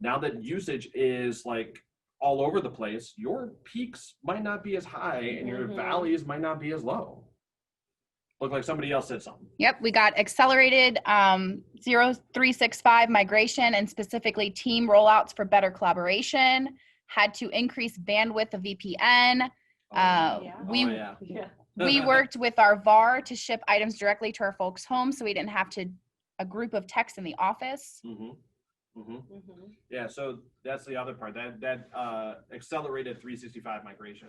Now that usage is like all over the place, your peaks might not be as high and your valleys might not be as low. Look like somebody else said something. Yep, we got accelerated 0365 migration and specifically team rollouts for better collaboration, had to increase bandwidth of VPN. We worked with our VAR to ship items directly to our folks' homes so we didn't have a group of techs in the office. Yeah, so that's the other part, that accelerated 365 migration.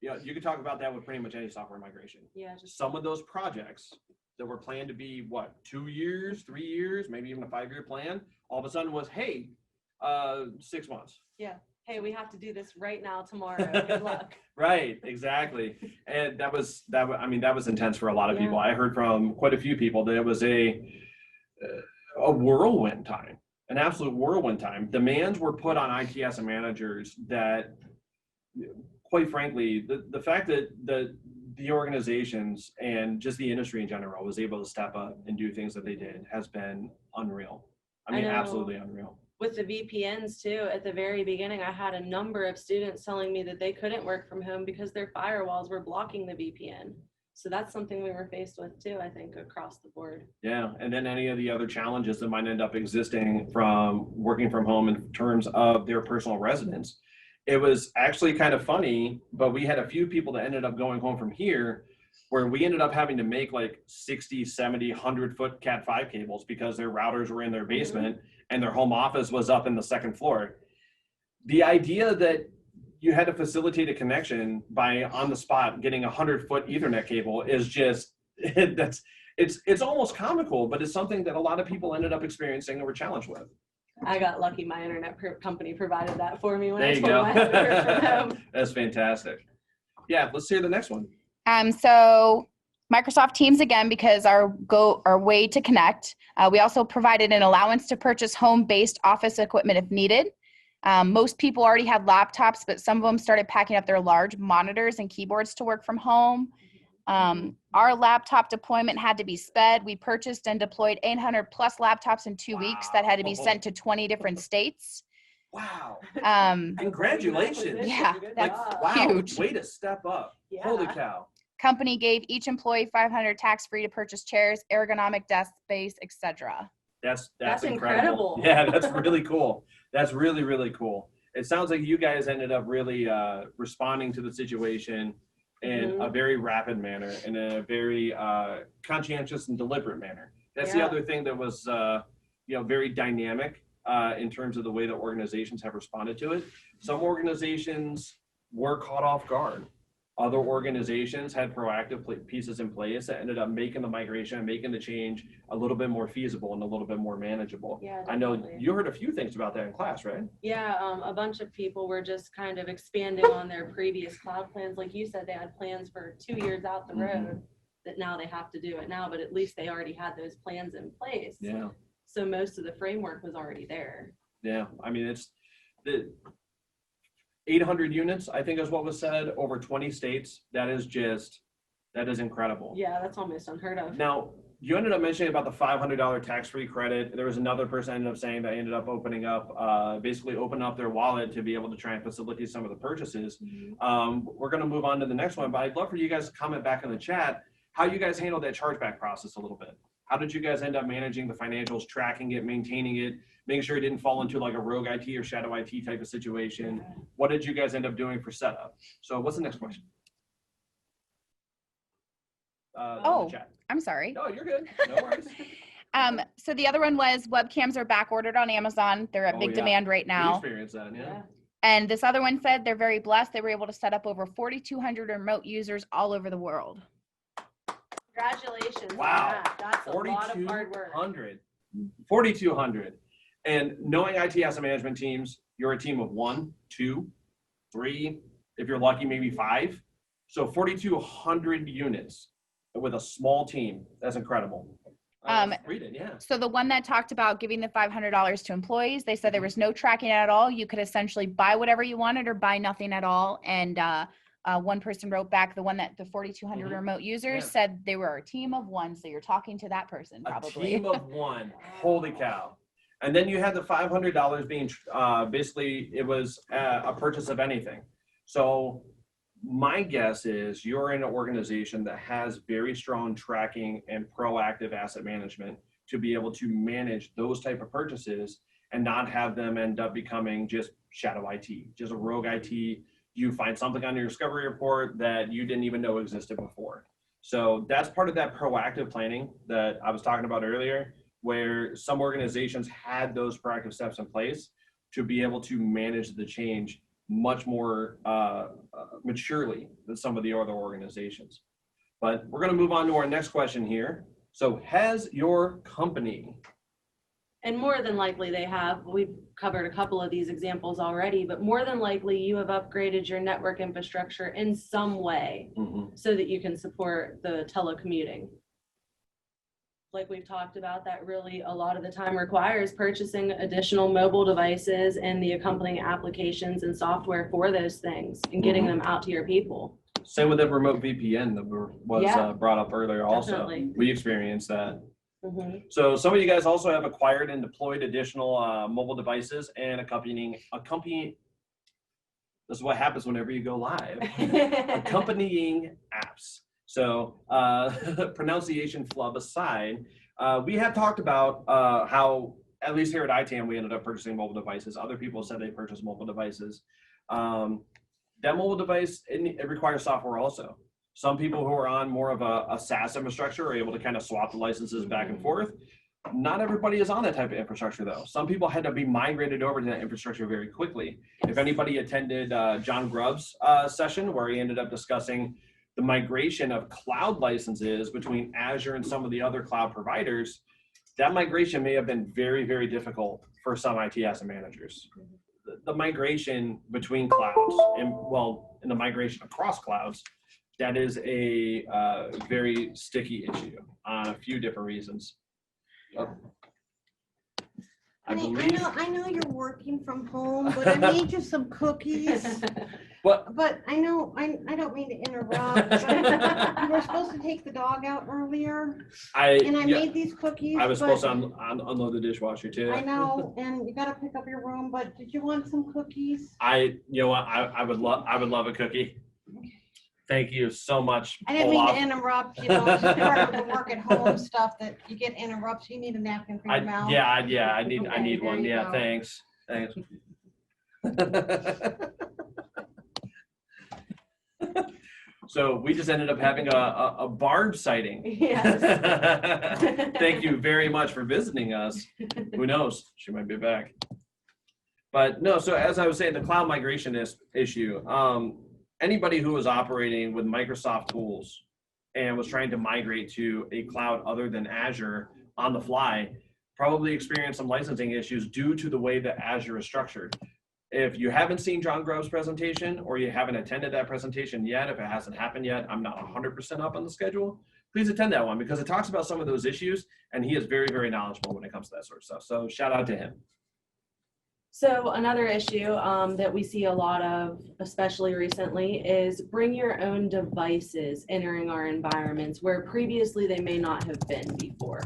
Yeah, you can talk about that with pretty much any software migration. Yeah, just Some of those projects that were planned to be, what, 2 years, 3 years, maybe even a 5-year plan, all of a sudden was, hey, 6 months. Yeah. Hey, we have to do this right now, tomorrow. Good luck. Right, exactly. And that was intense for a lot of people. I heard from quite a few people that it was a whirlwind time, an absolute whirlwind time. Demands were put on ITS and managers that, quite frankly, the fact that the organizations and just the industry in general was able to step up and do things that they did has been unreal. I mean, absolutely unreal. With the VPNs too, at the very beginning, I had a number of students telling me that they couldn't work from home because their firewalls were blocking the VPN. So that's something we were faced with too, I think, across the board. Yeah, and then any of the other challenges that might end up existing from working from home in terms of their personal residence. It was actually kind of funny, but we had a few people that ended up going home from here where we ended up having to make like 60, 70, 100-foot Cat5 cables because their routers were in their basement and their home office was up in the 2nd floor. The idea that you had to facilitate a connection by on the spot getting a 100-foot Ethernet cable is just, it's almost comical, but it's something that a lot of people ended up experiencing and were challenged with. I got lucky. My internet company provided that for me when there I you told go. them I had to work from home. That's fantastic. Yeah, let's hear the next one. So Microsoft Teams again, because our way to connect. We also provided an allowance to purchase home-based office equipment if needed. Most people already had laptops, but some of them started packing up their large monitors and keyboards to work from home. Our laptop deployment had to be sped. We purchased and deployed 800 plus laptops in 2 weeks that had to be sent to 20 different states. Wow. Um, Congratulations. Yeah, that's wow, huge. Way to step up. Yeah. Holy cow. Company gave each employee $500 tax-free to purchase chairs, ergonomic desk space, etc. That's incredible. Yeah, that's really cool. That's really, really cool. It sounds like you guys ended up really responding to the situation in a very rapid manner, in a very conscientious and deliberate manner. That's the other thing that was very dynamic in terms of the way that organizations have responded to it. Some organizations were caught off guard. Other organizations had proactive pieces in place that ended up making the migration, making the change a little bit more feasible and a little bit more manageable. Yeah, I know you heard a few things about that in class, right? Yeah, a bunch of people were just kind of expanding on their previous cloud plans. Like you said, they had plans for 2 years out the road that now they have to do it now, but at least they already had those plans in place. Yeah. So most of the framework was already there. Yeah, I mean, it's the 800 units, I think is what was said, over 20 states. That is incredible. Yeah, that's almost unheard of. Now, you ended up mentioning about the $500 tax-free credit. There was another person ended up saying that ended up opening up their wallet to be able to try and facilitate some of the purchases. We're going to move on to the next one, but I'd love for you guys to comment back in the chat how you guys handled that chargeback process a little bit. How did you guys end up managing the financials, tracking it, maintaining it, making sure it didn't fall into like a rogue IT or shadow IT type of situation? What did you guys end up doing for setup? So what's the next question? Oh, I'm sorry. No, you're good. No worries. So the other one was webcams are back ordered on Amazon. They're at big demand right now. We experienced that, yeah. And this other one said they're very blessed. They were able to set up over 4,200 remote users all over the world. Congratulations. Wow. That's a lot of hard work. 4,200. And knowing IT asset management teams, you're a team of 1, 2, 3, if you're lucky, maybe 5. So 4,200 units with a small team. That's incredible. Read it, yeah. So the one that talked about giving the $500 to employees, they said there was no tracking at all. You could essentially buy whatever you wanted or buy nothing at all. And one person wrote back, the 4,200 remote users said they were a team of 1. So you're talking to that person probably. A team of 1. Holy cow. And then you had the $500 being, basically, it was a purchase of anything. So my guess is you're in an organization that has very strong tracking and proactive asset management to be able to manage those type of purchases and not have them end up becoming just shadow IT, just a rogue IT. You find something on your discovery report that you didn't even know existed before. So that's part of that proactive planning that I was talking about earlier, where some organizations had those proactive steps in place to be able to manage the change much more maturely than some of the other organizations. But we're going to move on to our next question here. So has your company... And more than likely they have. We've covered a couple of these examples already, but more than likely you have upgraded your network infrastructure in some way so that you can support the telecommuting. Like we've talked about, that really a lot of the time requires purchasing additional mobile devices and the accompanying applications and software for those things and getting them out to your people. Same with the remote VPN that was brought up earlier also. Definitely. We experienced that. So some of you guys also have acquired and deployed additional mobile devices and accompanying, this is what happens whenever you go live, accompanying apps. So pronunciation flub aside, we have talked about how, at least here at ITAM, we ended up purchasing mobile devices. Other people said they purchased mobile devices. That mobile device, it requires software also. Some people who are on more of a SaaS infrastructure are able to kind of swap the licenses back and forth. Not everybody is on that type of infrastructure though. Some people had to be migrated over to that infrastructure very quickly. If anybody attended John Grubb's session where he ended up discussing the migration of cloud licenses between Azure and some of the other cloud providers, that migration may have been very, very difficult for some IT asset managers. The migration between clouds and the migration across clouds, that is a very sticky issue on a few different reasons. I know you're working from home, but I made you some cookies. But I know, I don't mean to interrupt, but you were supposed to take the dog out earlier. I made these cookies. I was supposed to unload the dishwasher too. I know, and you gotta pick up your room, but did you want some cookies? You know what, I would love a cookie. Thank you so much. I didn't mean to interrupt, you know, it's part of the work at home stuff that you get interrupts. You need a napkin for your mouth. Yeah, I need one. Yeah, go. thanks. So we just ended up having a barb sighting. Yes. Thank you very much for visiting us. Who knows? She might be back. But no, so as I was saying, the cloud migration issue, anybody who was operating with Microsoft tools and was trying to migrate to a cloud other than Azure on the fly probably experienced some licensing issues due to the way that Azure is structured. If you haven't seen John Grove's presentation or you haven't attended that presentation yet, if it hasn't happened yet, I'm not 100% up on the schedule, please attend that one because it talks about some of those issues and he is very, very knowledgeable when it comes to that sort of stuff. So shout out to him. So another issue that we see a lot of, especially recently, is bring your own devices entering our environments where previously they may not have been before.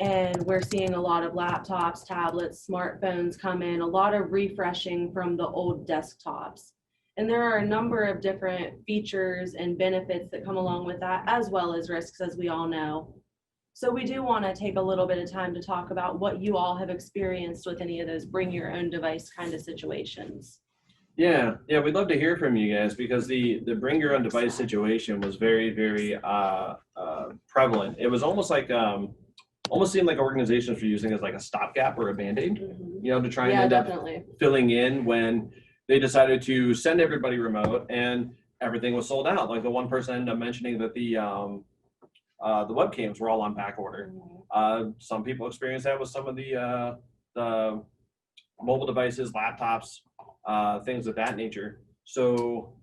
And we're seeing a lot of laptops, tablets, smartphones come in, a lot of refreshing from the old desktops. And there are a number of different features and benefits that come along with that, as well as risks, as we all know. So we do want to take a little bit of time to talk about what you all have experienced with any of those bring your own device kind of situations. Yeah, we'd love to hear from you guys because the bring your own device situation was very, very prevalent. It was almost like almost seemed like organizations were using it as like a stopgap or a band-aid, you know, to try and end up filling in when they decided to send everybody remote and everything was sold out. Like the one person ended up mentioning that the webcams were all on back order. Some people experienced that with some of the mobile devices, laptops, things of that nature. So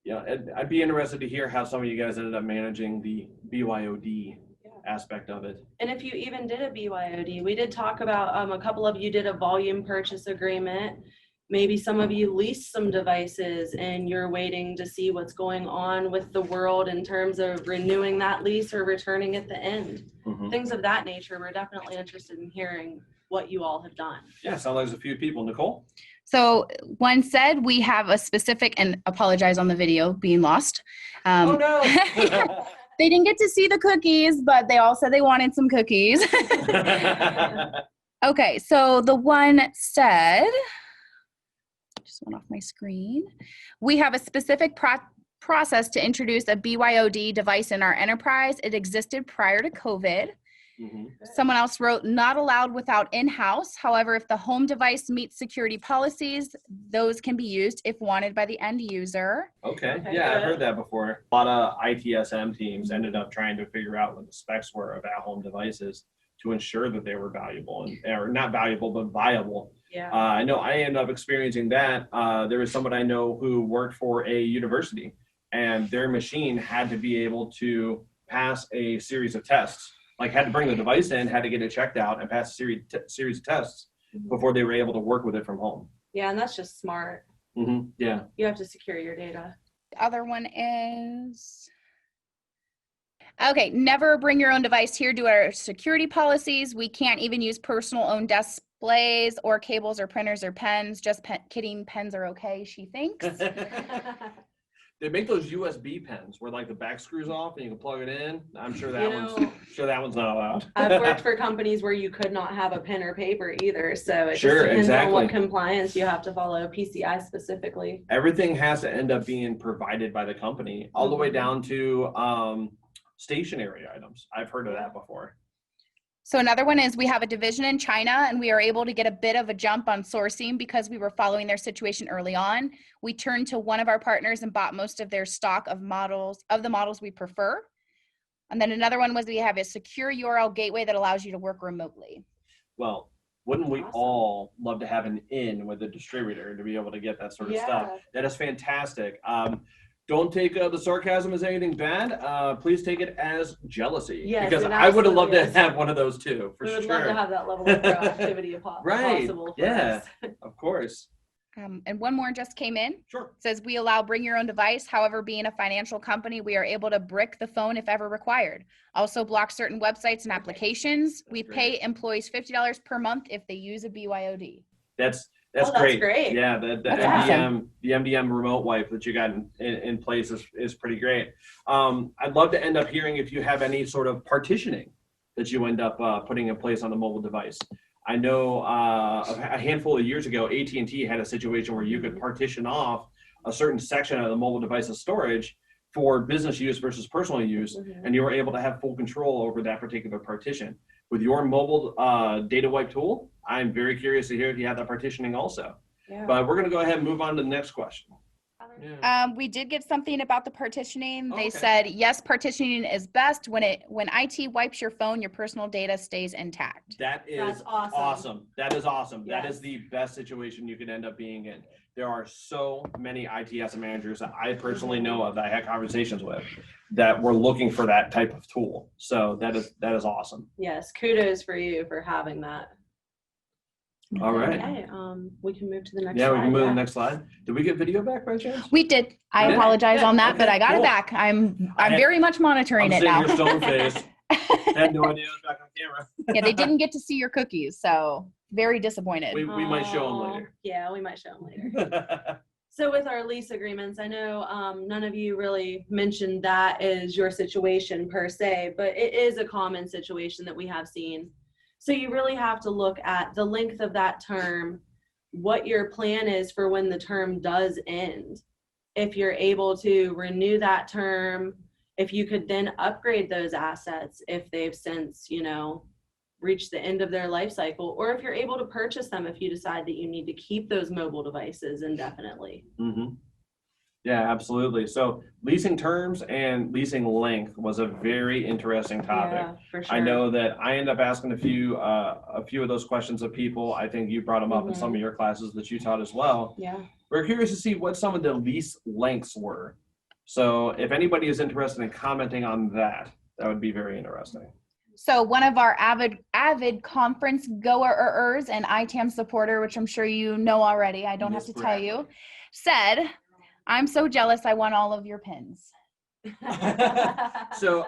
yeah, I'd be interested to hear how some of you guys ended up managing the BYOD aspect of it. And if you even did a BYOD, we did talk about a couple of you did a volume purchase agreement. Maybe some of you lease some devices and you're waiting to see what's going on with the world in terms of renewing that lease or returning at the end. Things of that nature. We're definitely interested in hearing what you all have done. Yeah, sounds like there's a few people. Nicole? So one said we have a specific, and apologize on the video being lost. Oh no! They didn't get to see the cookies, but they all said they wanted some cookies. Okay, so the one said, just went off my screen. We have a specific process to introduce a BYOD device in our enterprise. It existed prior to COVID. Someone else wrote, not allowed without in-house. However, if the home device meets security policies, those can be used if wanted by the end user. Okay, yeah, I've heard that before. A lot of ITSM teams ended up trying to figure out what the specs were of at-home devices to ensure that they were valuable, or not valuable, but viable. Yeah. I know I ended up experiencing that. There was someone I know who worked for a university, and their machine had to be able to pass a series of tests. Like, had to bring the device in, had to get it checked out, and pass a series of tests before they were able to work with it from home. Yeah, and that's just smart. Yeah. You have to secure your data. The other one is, okay, never bring your own device here due to our security policies. We can't even use personal owned displays or cables or printers or pens. Just kidding, pens are okay, she thinks. They make those USB pens where like the back screws off and you can plug it in. I'm sure that one's not allowed. I've worked for companies where you could not have a pen or paper either. So it Sure, just depends exactly. on what compliance you have to follow, PCI specifically. Everything has to end up being provided by the company, all the way down to stationary items. I've heard of that before. So another one is we have a division in China, and we are able to get a bit of a jump on sourcing because we were following their situation early on. We turned to one of our partners and bought most of their stock of the models we prefer. And then another one was we have a secure URL gateway that allows you to work remotely. Well, wouldn't we all love to have an in with a distributor to be able to get that sort of stuff? That is fantastic. Don't take the sarcasm as anything bad. Please take it as jealousy. Yes, because it I would have loved to absolutely is. have one of those too, for We sure. would love to have that level of proactivity Right. possible. For Yeah. us. Of course. And one more just came in. Sure. It says we allow bring your own device. However, being a financial company, we are able to brick the phone if ever required. Also block certain websites and applications. We pay employees $50 per month if they use a BYOD. That's That's great. great. Yeah, the That's MDM remote wipe that you got in place is pretty great. I'd love to end up hearing if you have any sort of partitioning that you end up putting in place on the mobile device. I know a handful of years ago, AT&T had a situation where you could partition off a certain section of the mobile device's storage for business use versus personal use, and you were able to have full control over that particular partition. With your mobile data wipe tool, I'm very curious to hear if you have that partitioning also. Yeah. But we're going to go ahead and move on to the next question. Yeah. We did get something about the partitioning. They Okay. said, yes, partitioning is best. When IT wipes your phone, your personal data stays intact. That is That's awesome. That is awesome. That Yes. is the best situation you could end up being in. There are so many ITS managers that I personally know of that I had conversations with that were looking for that type of tool. So that is awesome. Yes, kudos for you for having that. All right. Okay, we can move to the next Yeah, slide. we can move to the next slide. Did we get video back by chance? We did. I Yeah. apologize on that, Okay, but I got cool. it back. I'm I had- very much monitoring I'm it sitting now. here stone faced. Had no idea I was back on camera. Yeah, they didn't get to see your cookies, so very disappointed. We might show them Aw, later. Yeah, we might show them later. So with our lease agreements, I know none of you really mentioned that as your situation per se, but it is a common situation that we have seen. So you really have to look at the length of that term, what your plan is for when the term does end. If you're able to renew that term, if you could then upgrade those assets if they've since, reached the end of their life cycle, or if you're able to purchase them if you decide that you need to keep those mobile devices indefinitely. Mm-hmm. Yeah, absolutely. So leasing terms and leasing length was a very interesting topic. Yeah, for sure. I know that I end up asking a few of those questions of people. I think you brought them up in some of your classes that you taught as well. Yeah. We're curious to see what some of the lease lengths were. So if anybody is interested in commenting on that, that would be very interesting. So one of our avid conference goers and ITAM supporter, which I'm sure you know already, I don't have to tell you, said, "I'm so jealous I won all of your pins." So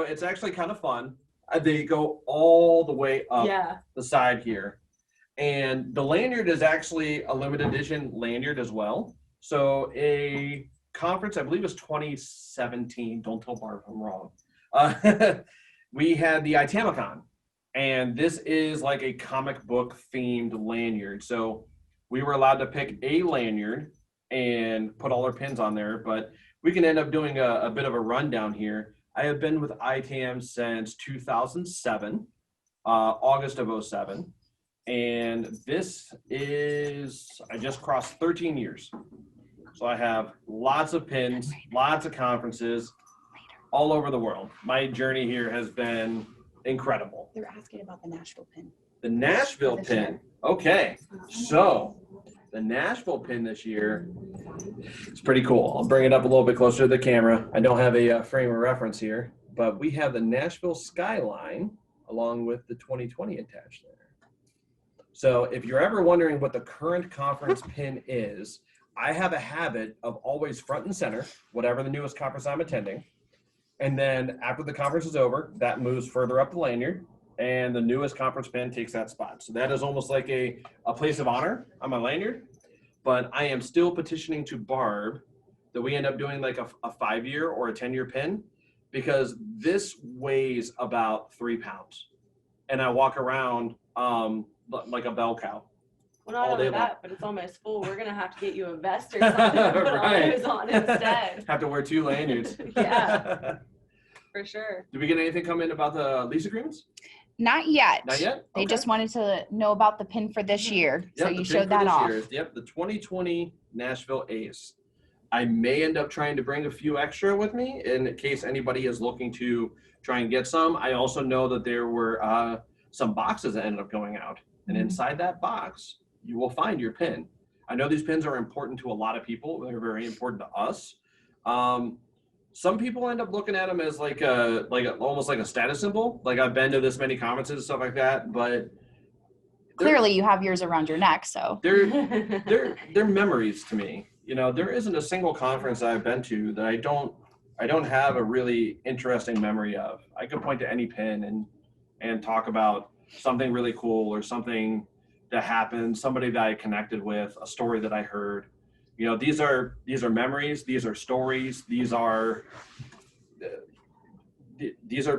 it's actually kind of fun. They go all the way up the side here. And the lanyard is actually a limited edition lanyard as well. So a conference, I believe it was 2017, don't tell Barb if I'm wrong. We had the ITAMACON, and this is like a comic book themed lanyard. So we were allowed to pick a lanyard and put all our pins on there, but we can end up doing a bit of a rundown here. I have been with ITAM since 2007, August of 07. And this is, I just crossed 13 years. So I have lots of pins, lots of conferences all over the world. My journey here has been incredible. They're asking about the Nashville pin. The Nashville pin. Okay. So the Nashville pin this year, it's pretty cool. I'll bring it up a little bit closer to the camera. I don't have a frame of reference here, but we have the Nashville skyline along with the 2020 attached there. So if you're ever wondering what the current conference pin is, I have a habit of always front and center, whatever the newest conference I'm attending. And then after the conference is over, that moves further up the lanyard and the newest conference pin takes that spot. So that is almost like a place of honor on my lanyard. But I am still petitioning to Barb that we end up doing like a 5-year or a 10-year pin, because this weighs about 3 pounds. And I walk around like a bell cow. Well, not only that, but it's almost full. We're going to have to get you a vest or something to put all those on instead. Have to wear 2 lanyards. Yeah, for sure. Did we get anything come in about the lease agreements? Not yet. Not yet? They Okay. just wanted to know about the pin for this year. So you the showed pin for that this off. year is, the 2020 Nashville Ace. I may end up trying to bring a few extra with me in case anybody is looking to try and get some. I also know that there were some boxes that ended up going out. And inside that box, you will find your pin. I know these pins are important to a lot of people. They're very important to us. Some people end up looking at them as almost like a status symbol. Like, I've been to this many conferences and stuff like that, but Clearly you have yours around your neck, so. they're memories to me. You know, there isn't a single conference I've been to that I don't have a really interesting memory of. I could point to any pin and talk about something really cool or something that happened, somebody that I connected with, a story that I heard. You know, these are memories, these are stories, these are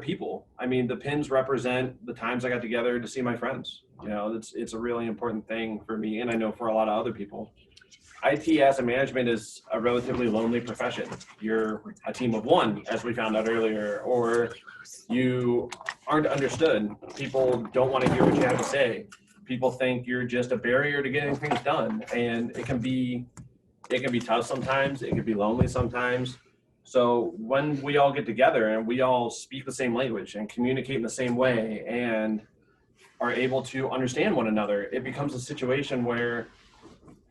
people. I mean, the pins represent the times I got together to see my friends. You know, it's a really important thing for me, and I know for a lot of other people. IT asset management is a relatively lonely profession. You're a team of one, as we found out earlier, or you aren't understood. People don't want to hear what you have to say. People think you're just a barrier to getting things done, and it can be tough sometimes. It can be lonely sometimes. So when we all get together and we all speak the same language and communicate in the same way and are able to understand one another, it becomes a situation where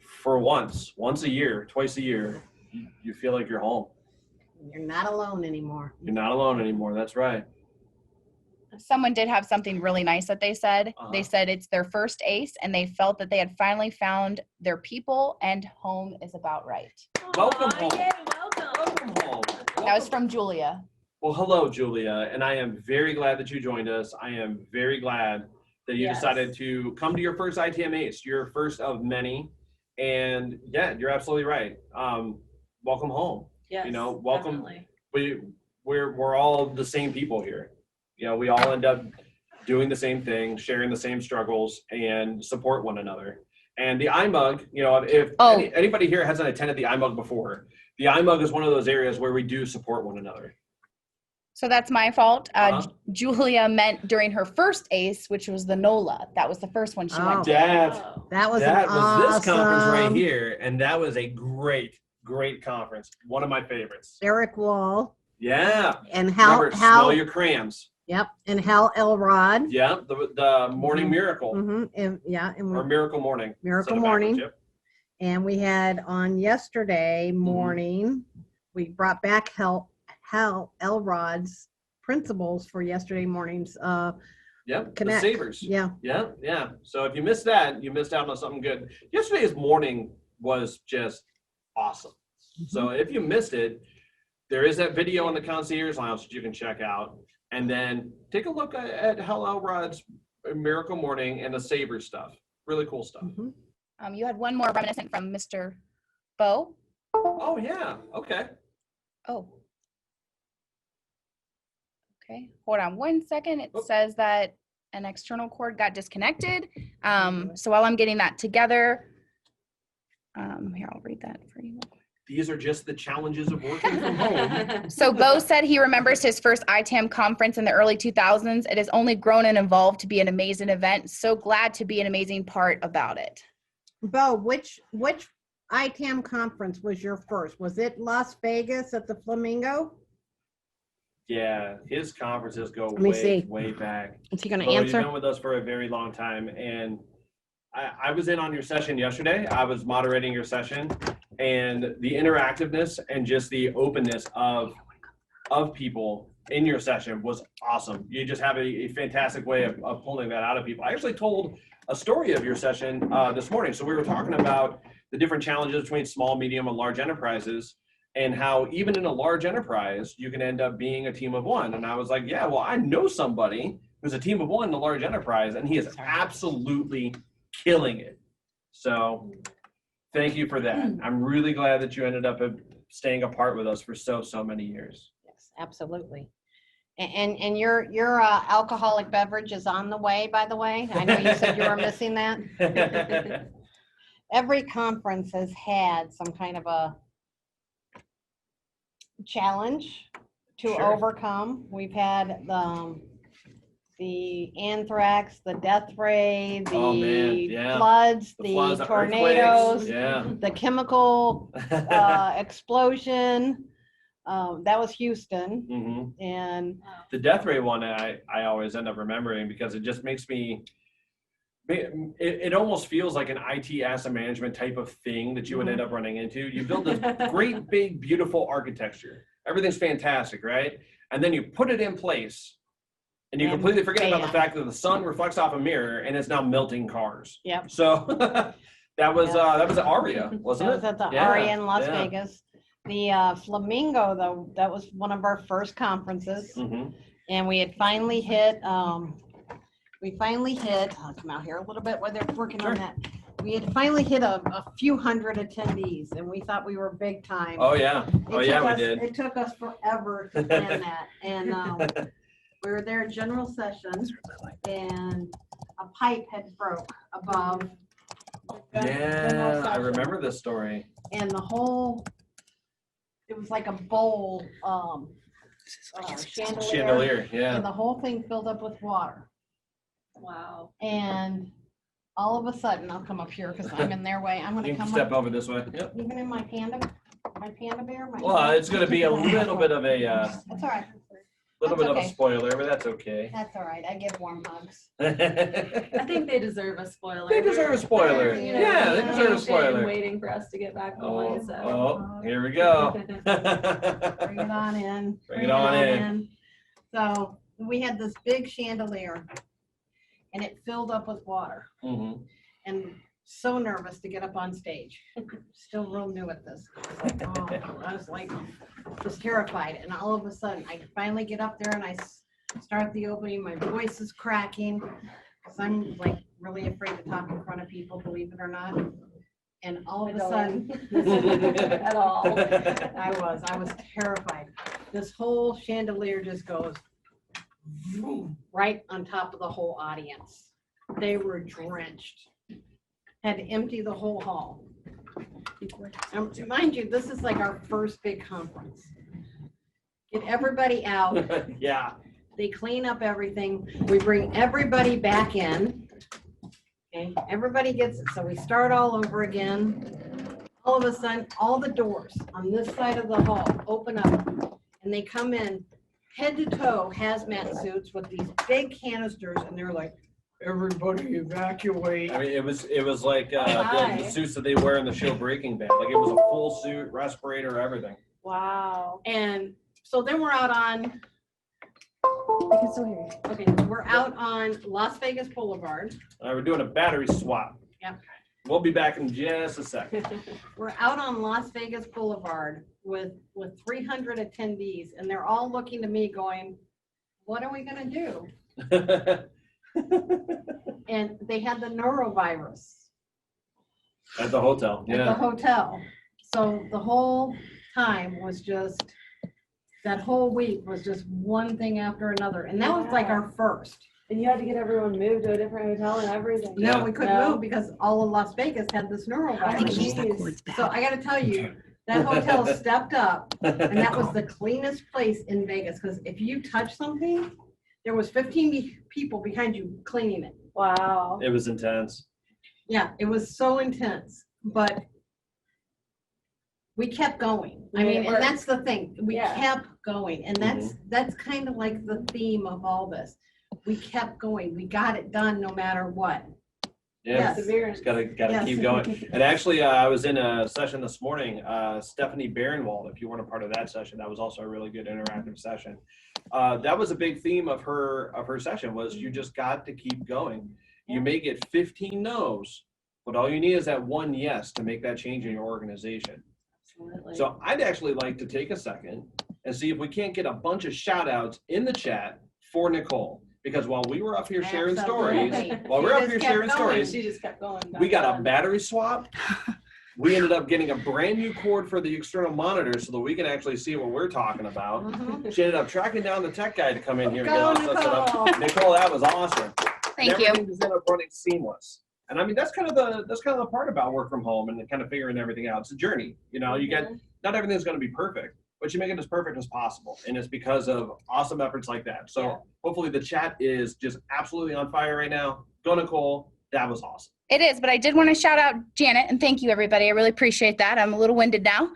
for once a year, twice a year, you feel like you're home. You're not alone anymore. You're not alone anymore. That's right. Someone did have something really nice that they said. They said it's their first ACE and they felt that they had finally found their people and home is about right. Welcome home. Yay, Welcome home. That was from Julia. Well, hello, Julia, and I am very glad that you joined us. I am very glad that you decided to come to your first ITAM ACE, your first of many. And yeah, you're absolutely right. Welcome home. Yes, you know, welcome. definitely. We're all the same people here. You know, we all end up doing the same thing, sharing the same struggles, and support one another. And the IMUG, you know, if anybody here hasn't attended the IMUG before, the IMUG is one of those areas where we do support one another. So that's my fault. Julia meant during her first ACE, which was the NOLA. That was the first one she went to. That was this conference right here, and that was a great conference. One of my favorites. Eric Wall. Yeah. And Smell your crayons. Yep. And Hal Elrod. Yeah. The Morning Miracle. And or Miracle Morning. Miracle Morning. And we had on yesterday morning, we brought back Hal Elrod's principals for yesterday morning's Yep, the Connect. Savers. Yeah. Yeah. So if you missed that, you missed out on something good. Yesterday's morning was just awesome. So if you missed it, there is that video on the Concierge Lounge that you can check out. And then take a look at Hal Elrod's Miracle Morning and the Saber stuff. Really cool stuff. You had one more reminiscent from Mr. Bo. Oh, yeah. Okay. Oh. Okay, hold on one second. It says that an external cord got disconnected. So while I'm getting that together, here, I'll read that for you. These are just the challenges of working from home. So Bo said he remembers his first ITAM conference in the early 2000s. It has only grown and evolved to be an amazing event. So glad to be an amazing part about it. Bo, which ITAM conference was your first? Was it Las Vegas at the Flamingo? Yeah, his conferences go Let me see. way back. Is he going to Bo, you've answer? been with us for a very long time, and I was in on your session yesterday. I was moderating your session, and the interactiveness and just the openness of people in your session was awesome. You just have a fantastic way of pulling that out of people. I actually told a story of your session this morning. So we were talking about the different challenges between small, medium, and large enterprises, and how even in a large enterprise, you can end up being a team of one. And I was like, yeah, well, I know somebody who's a team of one in a large enterprise, and he is absolutely killing it. So thank you for that. I'm really glad that you ended up staying apart with us for so many years. Yes, absolutely. And your alcoholic beverage is on the way, by the way. I know you said you were missing that. Every conference has had some kind of a challenge to Sure. overcome. We've had the anthrax, the death ray, the Oh, man, yeah. floods, The the floods, the tornadoes, earthquakes, yeah. the chemical explosion. That was Houston. Mhm. And The death ray one, I always end up remembering because it just makes me, it almost feels like an IT asset management type of thing that you would end up running into. You build this great, big, beautiful architecture. Everything's fantastic, right? And then you put it in place and you And completely forget about the bam. fact that the sun reflects off a mirror and it's now melting cars. Yep. So that was at Aria, wasn't that it? was at the Yeah, Aria in Las yeah. Vegas. The Flamingo, though, that was one of our first conferences. Mhm. And we had finally hit, I'll come out here a little bit while they're working on that. We had finally hit a few hundred attendees, and we thought we were big time. Oh yeah. Oh yeah, we did. It took us forever to plan that. And we were there general session, and a pipe had broke above. Yeah, I remember this story. And the whole, it was like a bowl, chandelier. Chandelier, yeah. And the whole thing filled up with water. Wow. And all of a sudden, I'll come up here because I'm in their way. I'm You gonna can come step up, over this way. Yep. even in my panda bear. Well, it's going to be a little bit of a That's all right. little That's bit of a okay. spoiler, but that's okay. That's all right. I give warm hugs. I think they deserve a spoiler. They deserve a spoiler. You know, Yeah, they deserve a patient spoiler. Waiting for us to get back Oh, on, so. oh, here we go. Bring it on in. Bring it on in. So we had this big chandelier, and it filled up with water. Mhm. And so nervous to get up on stage. Still real new at this. I was like, just terrified. And all of a sudden, I finally get up there and I start the opening. My voice is cracking because I'm like really afraid to talk in front of people, believe it or not. And all of a sudden, At all. I was terrified. This whole chandelier just goes right on top of the whole audience. They were drenched. Had to empty the whole hall. Mind you, this is like our first big conference. Get everybody out. Yeah. They clean up everything. We bring everybody back in. Okay, everybody gets it. So we start all over again. All of a sudden, all the doors on this side of the hall open up, and they come in head to toe hazmat suits with these big canisters, and they're like, everybody evacuate. I mean, it was like the Hi. suits that they wear in the show Breaking Bad. Like it was a full suit, respirator, everything. Wow. And so then we're out on I can still hear you. Okay, we're out on Las Vegas Boulevard. All right, we're doing a battery swap. Yep. We'll be back in just a second. We're out on Las Vegas Boulevard with 300 attendees, and they're all looking to me going, what are we gonna do? And they had the norovirus At the hotel, at the yeah. hotel. So the whole time was just, that whole week was just one thing after another. And that was like our first. And you had to get everyone moved to a different hotel and everything. No, Yeah. we couldn't No. move because all of Las Vegas had this I think she's norovirus. that So I gotta tell you, that hotel stepped up, and that was the cleanest place in Vegas, because if you touch something, there was 15 people behind you cleaning it. Wow. It was intense. Yeah, it was so intense, but we kept going. I mean, and that's the thing, we Yeah. kept going, and that's kind of like the theme of all this. We kept going, we got it done no matter what. Yeah, Yes. just gotta Yes. keep going. And actually, I was in a session this morning, Stephanie Barenwald, if you weren't a part of that session, that was also a really good interactive session. That was a big theme of her session, was you just got to keep going. You may get 15 no's, but all you need is that one yes to make that change in your organization. Absolutely. So I'd actually like to take a second and see if we can't get a bunch of shout outs in the chat for Nicole. Because while we were up here sharing stories, Absolutely. while She we're up just here kept sharing going. stories, She just kept going. we got a battery swap. We ended up getting a brand new cord for the external monitor so that we can actually see what we're talking about. Mhm. She ended up tracking down the tech guy to come in here and get Go, all stuff set up. Nicole. Nicole, that was awesome. Thank And you. everything just ended up running seamless. And I mean, that's kind of the part about work from home and kind of figuring everything out. It's a journey. You know, you get, not everything's going to be perfect, but you make it as perfect as possible. And it's because of awesome efforts like that. So Yeah. hopefully the chat is just absolutely on fire right now. Go, Nicole. That was awesome. It is, but I did want to shout out Janet and thank you, everybody. I really appreciate that. I'm a little winded now.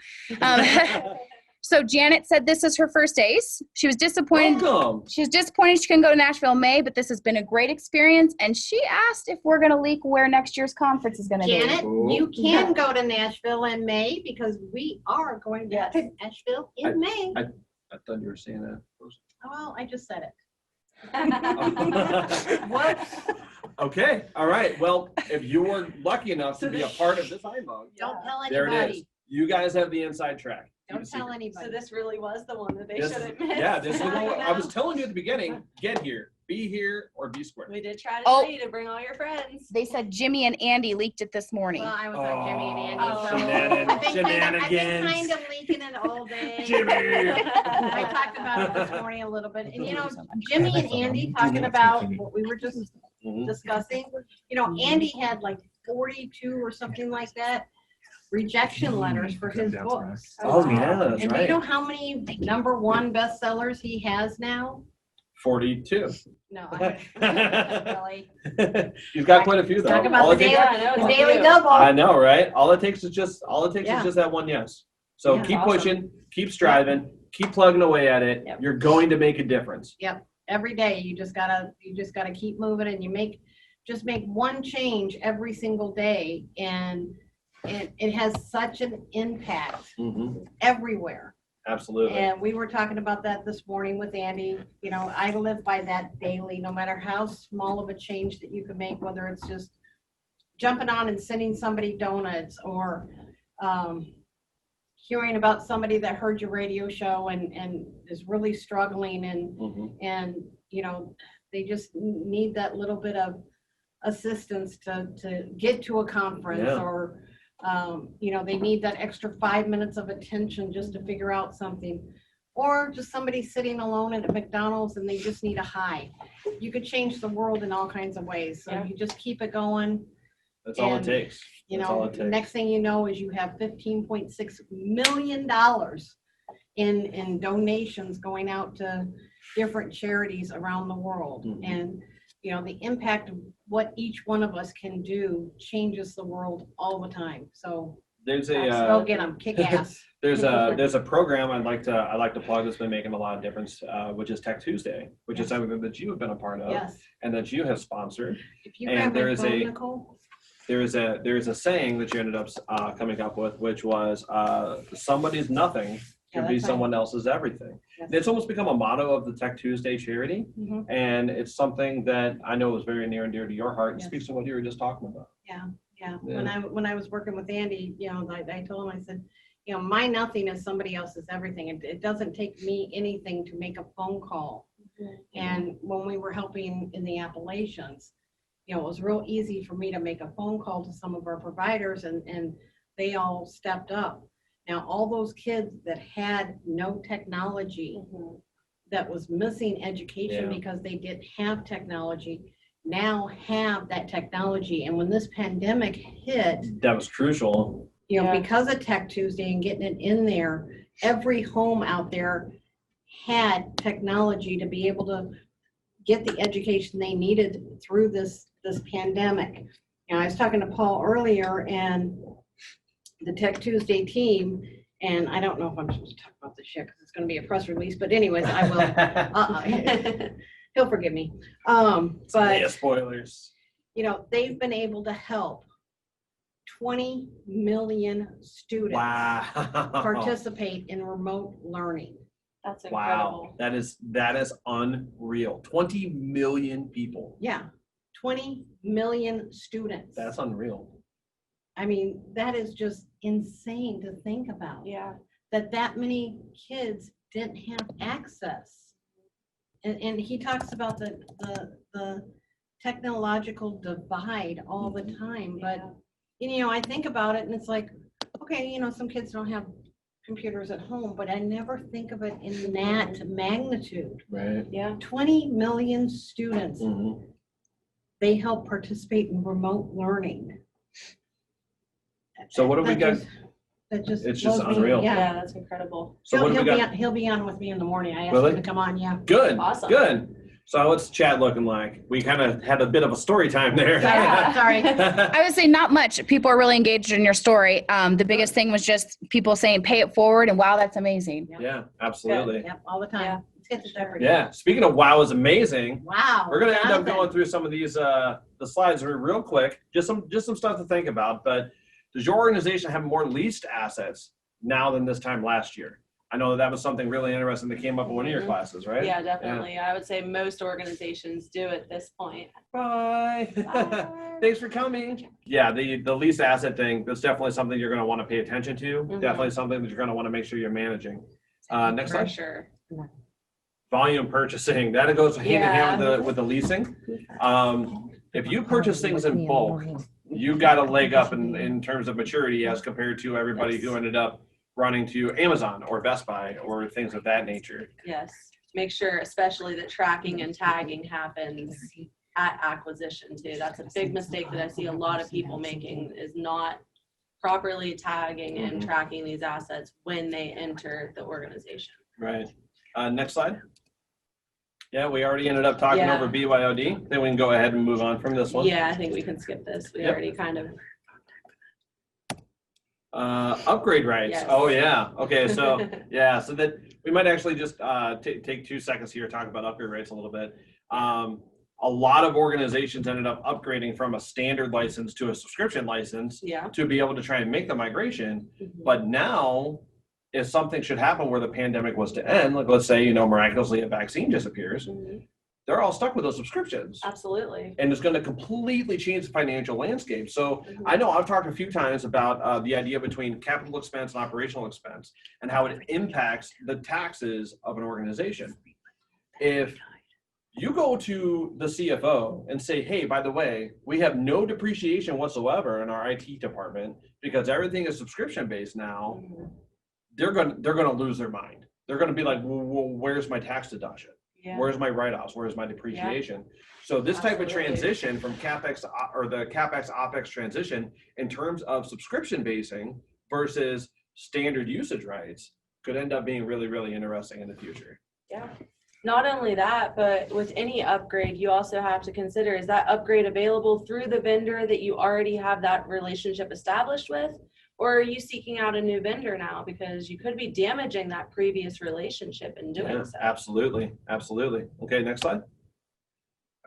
So Janet said this is her first ACE. She was disappointed. Welcome. She was disappointed she couldn't go to Nashville in May, but this has been a great experience. And she asked if we're going to leak where next year's conference is going to be. Janet, you can go to Nashville in May because we are going back to Nashville in May. I thought you were saying that. Well, I just said it. Whoops. Okay. All right. Well, if you were lucky enough to be a part of this IMUG, Don't tell there it is. anybody. You guys have the inside track. Keep Don't it tell secret. anybody. So this really was the one that they This- should have missed. Yeah, this is the one. I was know. telling you at the beginning, get here, be here, or be square. We did try to Oh. tell you to bring all your friends. They said Jimmy and Andy leaked it this morning. Well, I was on Jimmy and Andy. Oh, so shenanigans. I've been Shenanigans. kind of leaking it all day. Jimmy. I talked about it this morning a little bit. And, you know, Jimmy and Andy talking about what we were just Mhm. discussing. You know, Andy had like 42 or something like that rejection letters for his books. Oh, yeah, that's And do you right. know how many #1 bestsellers he has now? 42. No, really. You've got quite a few though. Talk about All the it takes- Yeah, I know, The it's Daily cute. Double. I know, right? All it takes is just Yeah. that one yes. So Yeah. keep Awesome. pushing, keep striving, keep plugging away at it. Yep. You're going to make a difference. Every day you just gotta keep moving, and you make one change every single day, and it has such an impact Mhm. everywhere. Absolutely. And we were talking about that this morning with Andy. You know, I live by that daily, no matter how small of a change that you can make, whether it's just jumping on and sending somebody donuts, or hearing about somebody that heard your radio show and is really struggling, Mhm. and you know, they just need that little bit of assistance to get to a conference, Yeah. or you know, they need that extra 5 minutes of attention just to figure out something, or just somebody sitting alone at a McDonald's and they just need a hi. You could change the world in all kinds of ways, so Yeah. you just keep it going. That's all it And, takes. You That's all know, it takes. next thing you know is you have $15.6 million in donations going out to different charities around the world. Mhm. And, you know, the impact of what each one of us can do changes the world all the time. So There's go a get them, kick ass. there's a program I'd like to plug that's been making a lot of difference, which is Tech Tuesday, which is something that you have been a part of Yes. and that you have sponsored. If you And grab there my is phone, a- Nicole. There is a saying that you ended up coming up with, which was somebody's nothing Yeah, could be that's right. someone else's everything. Yes. It's almost become a motto of the Tech Tuesday charity. Mhm. And it's something that I know is very near and dear to your heart. It Yes. speaks to what you were just talking about. Yeah. Yeah. When I was working with Andy, I told him, I said, my nothing is somebody else's everything. It doesn't take me anything to make a phone call. And when we were helping in the Appalachians, it was real easy for me to make a phone call to some of our providers, and they all stepped up. Now, all those kids that had no technology, that was missing education Yeah. because they didn't have technology, now have that technology. And when this pandemic hit, That was crucial. Yeah. because of Tech Tuesday and getting it in there, every home out there had technology to be able to get the education they needed through this pandemic. I was talking to Paul earlier and the Tech Tuesday team, and I don't know if I'm supposed to talk about this yet because it's going to be a press release, but anyways, I will. He'll forgive me. Yeah, But spoilers. they've been able to help 20 million students Wow. participate in remote learning. That's Wow. incredible. That is unreal. 20 million people. Yeah, 20 million students. That's unreal. I mean, that is just insane to think about. Yeah. That many kids didn't have access. And he talks about the technological divide all the time. But, I think about it and it's like, okay, some kids don't have computers at home, but I never think of it in that magnitude. Right. Yeah. 20 million students, Mhm. they help participate in remote learning. So what do we got? That just It's just blows me. unreal. Yeah. Yeah, that's incredible. So what do we got? He'll be on with me in the morning. I asked Will him he? to come on, yeah. Good. Awesome. Good. So what's the chat looking like? We kind of had a bit of a story time there. Yeah. Sorry. I would say not much. People are really engaged in your story. The biggest thing was just people saying, pay it forward, and wow, that's amazing. Yeah, absolutely. Yep, all the time. Yeah. Let's get this over. Yeah. Speaking of wow is amazing, Wow. we're gonna end up Jonathan. going through some of these the slides real quick. Just some stuff to think about. But does your organization have more leased assets now than this time last year? I know that was something really interesting that came up in one of your classes, right? Yeah, definitely. I would say most organizations do at this point. Bye. Bye. Thanks for coming. Yeah, the lease asset thing, that's definitely something you're going to want to pay attention to. Mhm. Definitely something that you're going to want to make sure you're managing. Next For slide. sure. Volume purchasing. That goes hand in hand with the leasing. If you purchase things in bulk, you got a leg up in terms of maturity as compared to everybody who ended up running to Amazon or Best Buy or things of that nature. Yes. Make sure especially that tracking and tagging happens at acquisition too. That's a big mistake that I see a lot of people making, is not properly tagging and tracking these assets when they enter the organization. Right. Next slide. Yeah, we already ended up talking Yeah. over BYOD. Then we can go ahead and move on from this one. Yeah, I think we can skip this. We Yep. already kind of. Upgrade rights. Yes. Oh yeah. Okay. So yeah. So that we might actually just take 2 seconds here to talk about upgrade rights a little bit. A lot of organizations ended up upgrading from a standard license to a subscription license Yeah. to be able to try and make the migration. But now, if something should happen where the pandemic was to end, like let's say miraculously a vaccine disappears, Mhm. they're all stuck with those subscriptions. Absolutely. And it's going to completely change the financial landscape. So I know I've talked a few times about the idea between capital expense and operational expense and how it impacts the taxes of an organization. If you go to the CFO and say, hey, by the way, we have no depreciation whatsoever in our IT department because everything is subscription based now, they're going to lose their mind. They're going to be like, well, where's my tax deduction? Yeah. Where's my write-offs? Where's my depreciation? So this type of Absolutely. transition from CapEx or the CapEx OpEx transition in terms of subscription basing versus standard usage rights could end up being really, really interesting in the future. Yeah. Not only that, but with any upgrade, you also have to consider, is that upgrade available through the vendor that you already have that relationship established with? Or are you seeking out a new vendor now? Because you could be damaging that previous relationship in doing Yeah, so. absolutely. Absolutely. Okay, next slide.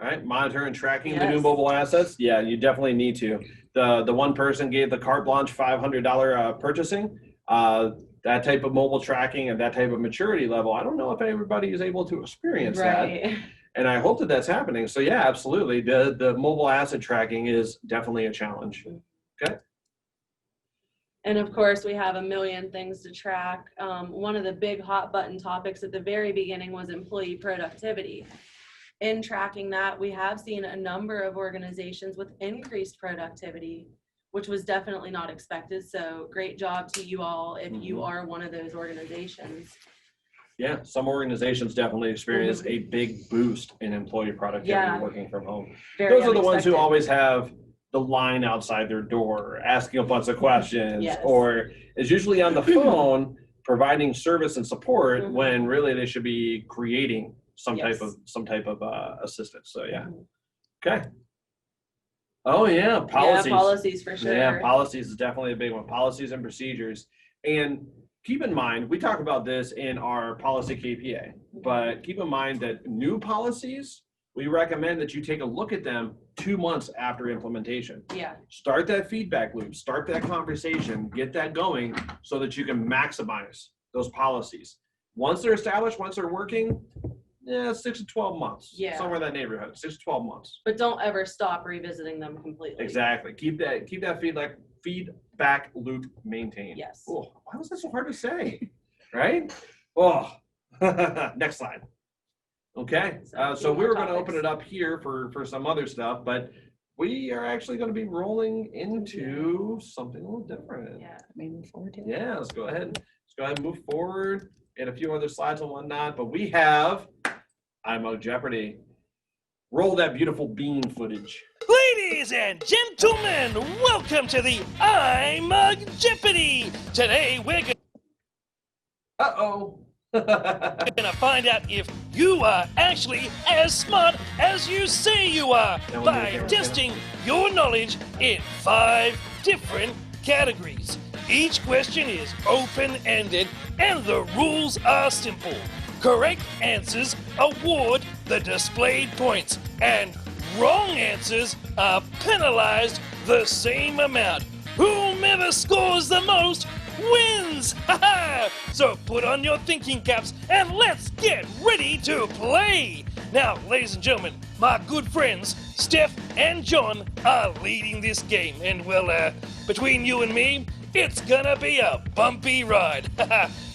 All right, monitor and tracking the new Yes. mobile assets. Yeah, you definitely need to. The one person gave the carte blanche $500 purchasing. that type of mobile tracking and that type of maturity level, I don't know if everybody is able to experience that. Right. And I hope that that's happening. So yeah, absolutely. The mobile asset tracking is definitely a challenge. Okay. And of course, we have a million things to track. One of the big hot button topics at the very beginning was employee productivity. In tracking that, we have seen a number of organizations with increased productivity, which was definitely not expected. So great job to you all if you are one of those organizations. Yeah, some organizations definitely experience a big boost in employee productivity working from home. Very Those are the ones who unexpected. always have the line outside their door, asking a bunch of questions, or is usually on the phone providing service and support when really they should be creating some type of assistance. So yeah. Okay. Oh yeah, policies. Yeah, policies for sure. Yeah, policies is definitely a big one. Policies and procedures. And keep in mind, we talk about this in our policy KPA, but keep in mind that new policies, we recommend that you take a look at them 2 months after implementation. Yeah. Start that feedback loop, start that conversation, get that going so that you can maximize those policies. Once they're established, once they're working, 6 to 12 months. Yeah. Somewhere in that neighborhood, 6 to 12 months. But don't ever stop revisiting them completely. Exactly. Keep that feedback loop maintained. Yes. Oh, why was that so hard to say? Right? Oh, next slide. Okay. So we were going to open it up here for some other stuff, but we are actually going to be rolling into something a little different. Yeah. Moving forward to it. Yeah. Let's go ahead and move forward. And a few other slides and whatnot, but we have IMUG Jeopardy. Roll that beautiful bean footage. Ladies and gentlemen, welcome to the IMUG Jeopardy! Today we're gonna find out if you are actually as smart as you say you are by testing your knowledge in 5 different categories. Each question is open-ended and the rules are simple. Correct answers award the displayed points, and wrong answers are penalized the same amount. Whomever scores the most wins! So put on your thinking caps and let's get ready to play! Now, ladies and gentlemen, my good friends Steph and John are leading this game, and well, between you and me, it's gonna be a bumpy ride.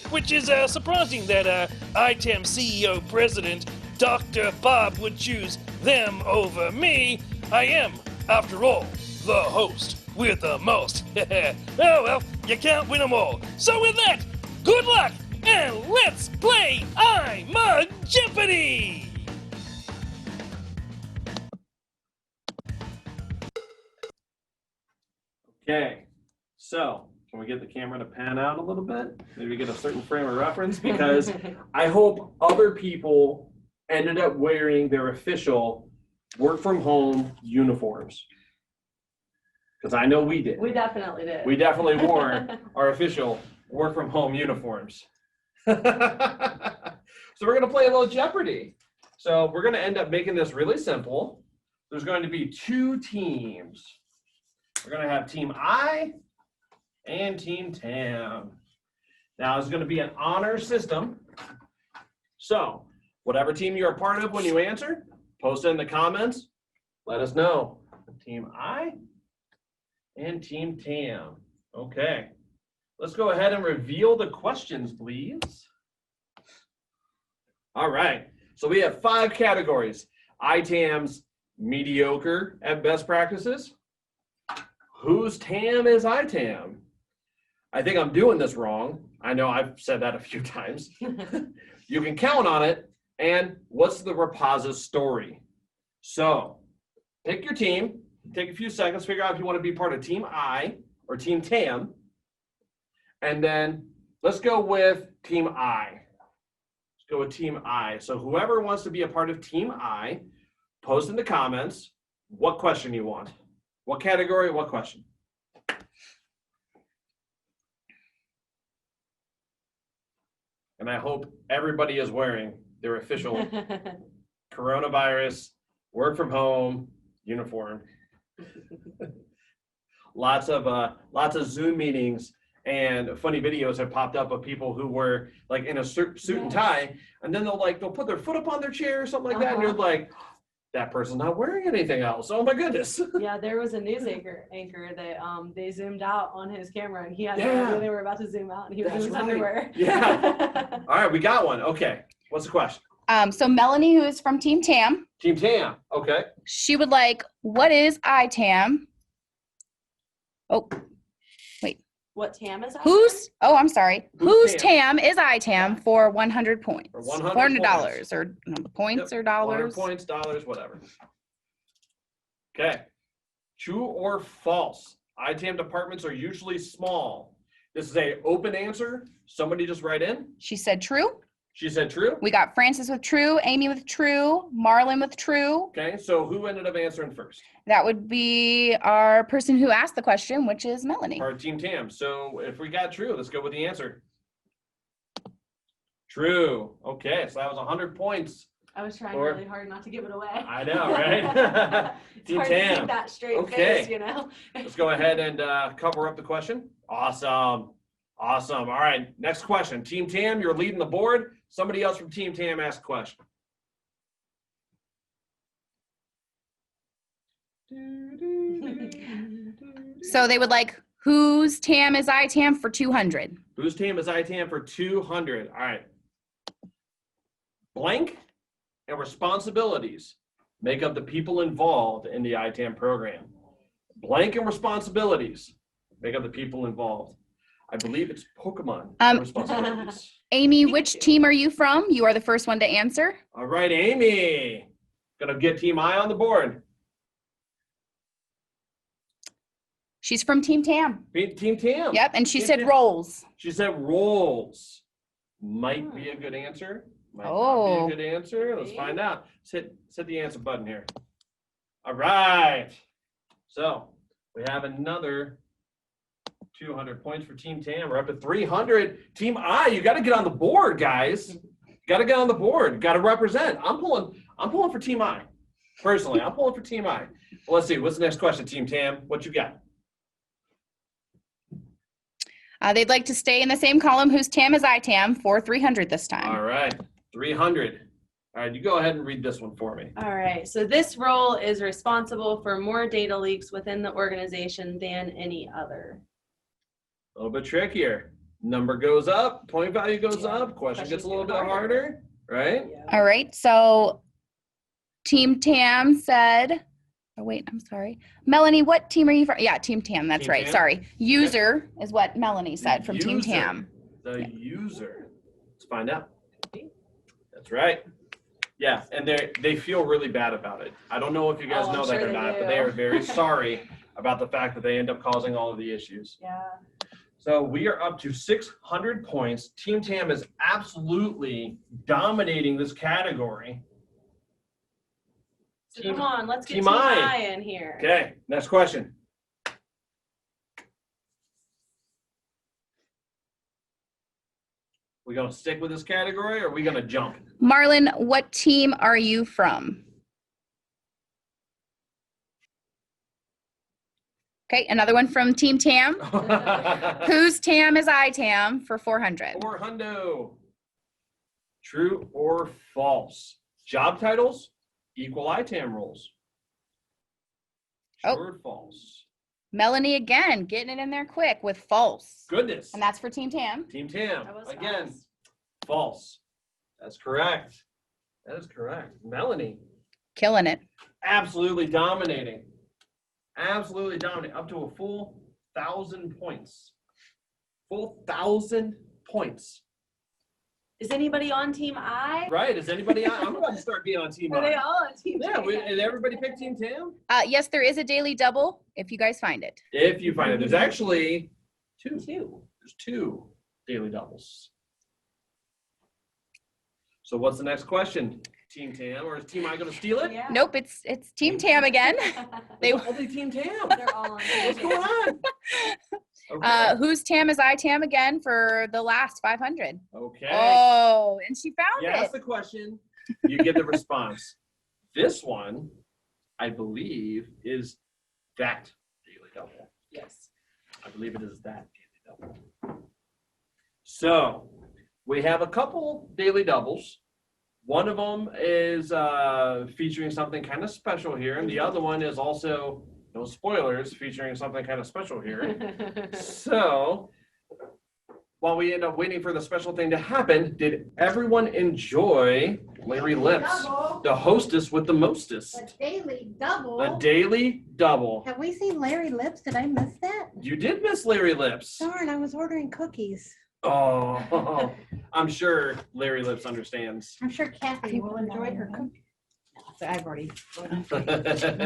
Which is surprising that ITAM CEO President Dr. Bob would choose them over me. I am, after all, the host with the most. Oh well, you can't win them all. So with that, good luck, and let's play IMUG Jeopardy! Okay, so can we get the camera to pan out a little bit? Maybe get a certain frame of reference, because I hope other people ended up wearing their official work from home uniforms. Because I know we did. We definitely did. We definitely wore our official work from home uniforms. So we're gonna play a little Jeopardy. So we're gonna end up making this really simple. There's going to be 2 teams. We're gonna have Team I and Team TAM. Now it's going to be an honor system. So whatever team you're a part of when you answer, post it in the comments. Let us know. Team I and Team TAM. Okay. Let's go ahead and reveal the questions, please. All right. So we have 5 categories. ITAM's mediocre at best practices. Whose TAM is ITAM? I think I'm doing this wrong. I know I've said that a few times. You can count on it. And what's the repository? So pick your team. Take a few seconds, figure out if you want to be part of Team I or Team TAM. And then let's go with Team I. Let's go with Team I. So whoever wants to be a part of Team I, post in the comments what question you want. What category, what question? And I hope everybody is wearing their official coronavirus work from home uniform. Lots of Zoom meetings And funny videos have popped up of people who were like in a suit and tie, and then they'll put their foot up on their chair or something like that, and you're like, that person's not wearing anything else. Oh my goodness. Yeah, there was a news anchor that they zoomed out on his camera, and he had no Yeah. idea they were about to zoom out, and he was in That's his right. underwear. Yeah. All right, we got one. Okay, what's the question? So Melanie, who is from Team TAM, Team Tam. Okay. she would like, what is ITAM? Oh, What TAM is that? I'm sorry. Who's Whose TAM is ITAM for 100 points? For 100 $400 or points or 100 dollars? points, dollars, whatever. Okay. True or false? ITAM departments are usually small. This is a open answer. Somebody just write in. She said true. She said true. We got Francis with true, Amy with true, Marlon with true. Okay, so who ended up answering first? That would be our person who asked the question, which is Melanie. Our Team Tam. So if we got true, let's go with the answer. True. Okay, so that was 100 points. I was trying Or- really hard not to give it away. I know, right? It's Team hard to Tam. keep that straight Okay. face, you know? Let's go ahead and cover up the question. Awesome. Awesome. All right, next question. Team Tam, you're leading the board. Somebody else from Team Tam asked a question. So they would like, whose TAM is ITAM for 200? Whose team is ITAM for 200? All right. Blank and responsibilities make up the people involved in the ITAM program. Blank and responsibilities make up the people involved. I believe it's Pokemon responsibilities. Amy, which team are you from? You are the first one to answer. All right, Amy. Gonna get Team I on the board. She's from Team TAM. Team Tam. Yep, and she Team said Tam. roles. She said roles. Might be a good answer. Might not Oh. be a good answer. Let's find out. Hit the answer button here. All right. So we have another 200 points for Team Tam. We're up to 300. Team I, you got to get on the board, guys. Got to get on the board. Got to represent. I'm pulling for Team I. Personally, I'm pulling for Team I. Well, let's see. What's the next question, Team Tam? What you got? They'd like to stay in the same column whose TAM is ITAM for 300 this time. All right. 300. All right, you go ahead and read this one for me. All right, so this role is responsible for more data leaks within the organization than any other. A little bit trickier. Number goes up, point value goes Yeah. up, question gets Questions a little get bit harder, right? Yeah. All right, so Team TAM said, oh wait, I'm sorry. Melanie, what team are you from? Yeah, Team TAM, that's Team right, Tam? sorry. User is what Melanie said from Team User. TAM. The user. Let's find out. That's right. Yeah, and they feel really bad about it. I don't know if you guys Oh, I'm know that sure or they not, but do. they are very sorry about the fact that they end up causing all of the issues. Yeah. So we are up to 600 points. Team Tam is absolutely dominating this category. So come on, let's get Team Team I. I in here. Okay, next question. We gonna stick with this category or are we gonna jump? Marlon, what team are you from? Okay, another one from Team TAM. Whose TAM is ITAM for 400? Or hundo. True or false? Job titles equal ITAM roles. True Oh. or false? Melanie again, getting it in there quick with false. Goodness. And that's for Team TAM. Team Tam, That was again, fast. false. That's correct. That is correct. Melanie, Killing it. absolutely dominating. Absolutely dominating. Up to a full 1,000 points. Full 1,000 points. Is anybody on Team I? Right? Is anybody on? I'm about to start being on Team Are they I. all on Team Yeah, I? did everybody pick Team Tam? Yes, there is a daily double if you guys find it. If you find it, there's actually two. Two. There's two daily doubles. So what's the next question? Team Tam, or is Team I going to steal it? Yeah. Nope, it's Team TAM again. They All the Team Tam. They're all on Team What's Tam. going on? Okay. whose TAM is ITAM again for the last 500? Okay. Oh, and she found You it. ask the question, you get the response. This one, I believe, is that daily double. Yes. I believe it is that daily So we have a couple daily doubles. One of them is featuring something kind of special here, and the other one is also, no spoilers, featuring something kind of special here. So while we end up waiting for the special thing to happen, did everyone enjoy Larry Lips, the hostess with the mostest? A daily double. A daily double. Have we seen Larry Lips? Did I miss that? You did miss Larry Lips. Darn, I was ordering cookies. Oh, I'm sure Larry Lips understands. I'm sure Kathy will enjoy her cookies. I've already. I'm For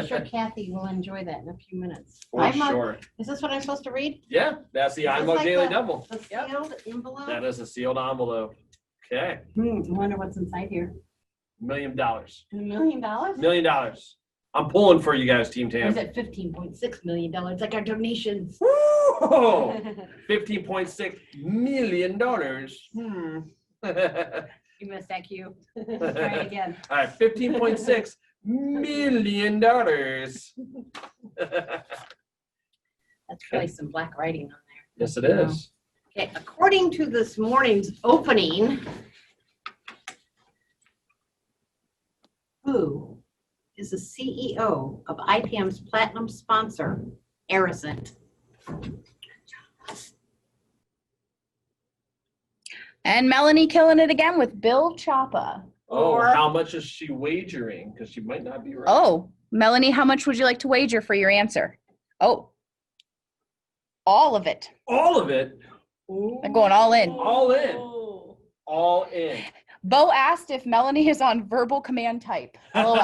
sure Kathy will enjoy that in a few minutes. IMUG. sure. Is this what I'm supposed to read? Yeah, that's the Is this IMUG like Daily the- Double. The sealed envelope? That is a sealed envelope. Okay, I wonder what's inside here. $1 million. $1 million? $1 million. I'm pulling for you guys, Team Or is Tam. it $15.6 million? Like our donations. Woo! $15.6 million. You missed that cue. Let's try it again. All right, $15.6 million. That's really some black writing on there. Yes, it is. Okay, according to this morning's opening, who is the CEO of ITAM's platinum sponsor, Aerosint? And Melanie killing it again with Bill Chapa. Oh, Or- how much is she wagering? Because she might not be right. Oh, Melanie, how much would you like to wager for your answer? Oh, all of it. All of it. They're going all in. All in. Oh. All in. Bo asked if Melanie is on verbal command type. LOL.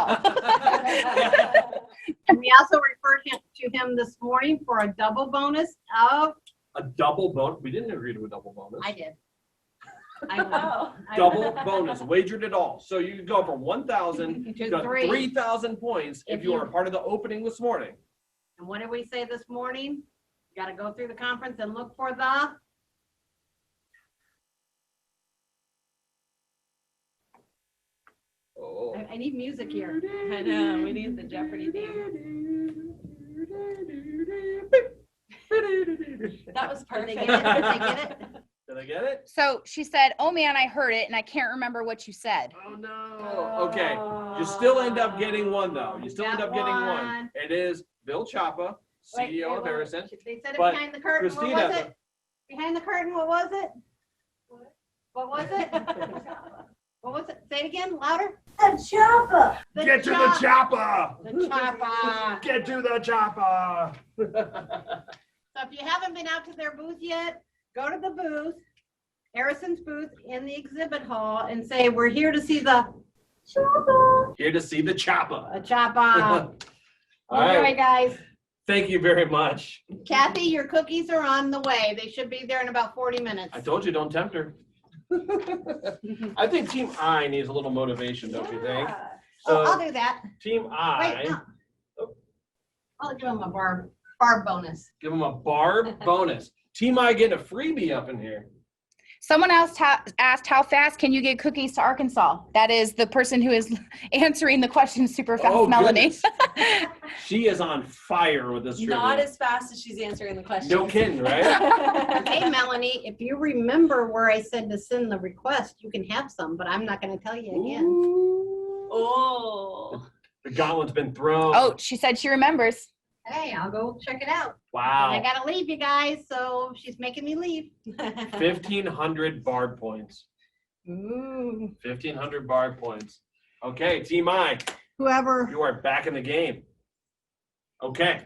And we also referred to him this morning for a double bonus of, A double bonus. We didn't agree to a double bonus. I did. I won. Oh. I Double won. bonus, wagered it all. So you can go from 1,000 To to 3. 3,000 points if If you you- are part of the opening this morning. And what did we say this morning? You gotta go through the conference and look for the, Oh. I need music here. I know, we need the Jeopardy theme. That was Did perfect. they get it? Did they get it? Did I get it? So she said, oh man, I heard it and I can't remember what you said. Oh no. Okay. You still end up getting one though. You still end up getting one. one. It is Bill Chapa, Wait, CEO of wait, Aerosint. They said it But behind the curtain. What was Christina, it? Behind the curtain, what was it? What was it? What was it? Say it again, louder. The chopper. Get to the chopper! The chopper. Get to the chopper! So if you haven't been out to their booth yet, go to the booth, Harrison's booth in the exhibit hall and say, we're here to see the chopper. Here to see the chopper. A chopper. All Enjoy, right. guys. Thank you very much. Kathy, your cookies are on the way. They should be there in about 40 minutes. I told you, don't tempt her. I think Team I needs a little motivation, don't you think? Oh, I'll So do that. Team Wait, I, no. I'll give them a barb bonus. give them a barb bonus. Team I getting a freebie up in here. Someone else asked, how fast can you get cookies to Arkansas? That is the person who is answering the question super fast, Oh, Melanie. goodness. She is on fire with this trivia. Not as fast as she's answering the question. No kidding, right? Hey, Melanie, if you remember where I said to send the request, you can have some, but I'm not going to tell you again. Ooh. Oh. The gauntlet's been thrown. Oh, she said she remembers. Hey, I'll go check it out. And Wow. I got to leave, you guys, so she's making me leave. 1,500 barb points. Ooh. 1,500 barb points. Okay, Team I, Whoever. you are back in the game. Okay.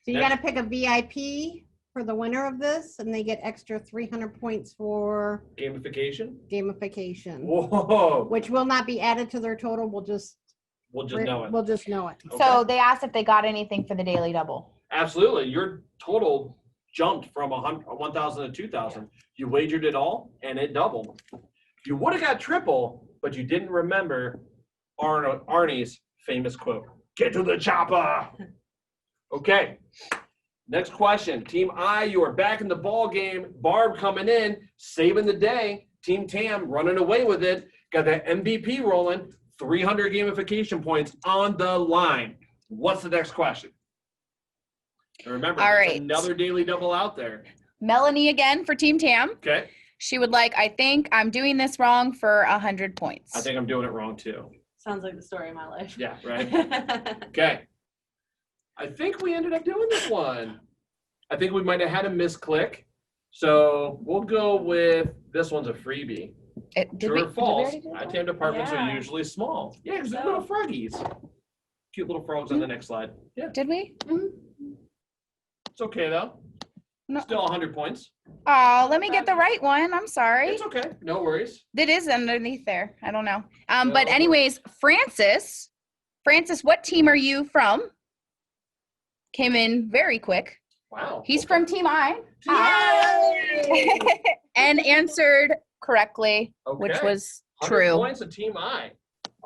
So you gotta pick a VIP for the winner of this, and they get extra 300 points for Gamification. gamification, Whoa. which will not be added to their total. We'll just know it. We'll just know it. So they asked if they got anything for the daily double. Absolutely. Your total jumped from 1,000 to 2,000. You wagered it all and it doubled. You would have got triple, but you didn't remember Arnie's famous quote, "Get to the chopper." Okay. Next question. Team I, you are back in the ball game. Barb coming in, saving the day. Team Tam running away with it. Got that MVP rolling. 300 gamification points on the line. What's the next question? And remember, All there's right. another daily double out there. Melanie again for Team Tam. Okay. She would like, I think I'm doing this wrong for 100 points. I think I'm doing it wrong too. Sounds like the story of my life. Yeah, right? Okay. I think we ended up doing this one. I think we might have had a misclick. So we'll go with this one's a freebie. True or false? ITAM departments are usually small. Yeah, because they're little froggies. Cute little frogs on the next slide. Yeah. Did we? It's okay though. No. Still 100 points. Oh, let me get the right one. I'm sorry. It's okay. No worries. It is underneath there. I don't know. No. But anyways, Francis, what team are you from? Came in very quick. Wow. He's from Team I. And answered correctly, which Okay. was 100 true. points of Team I.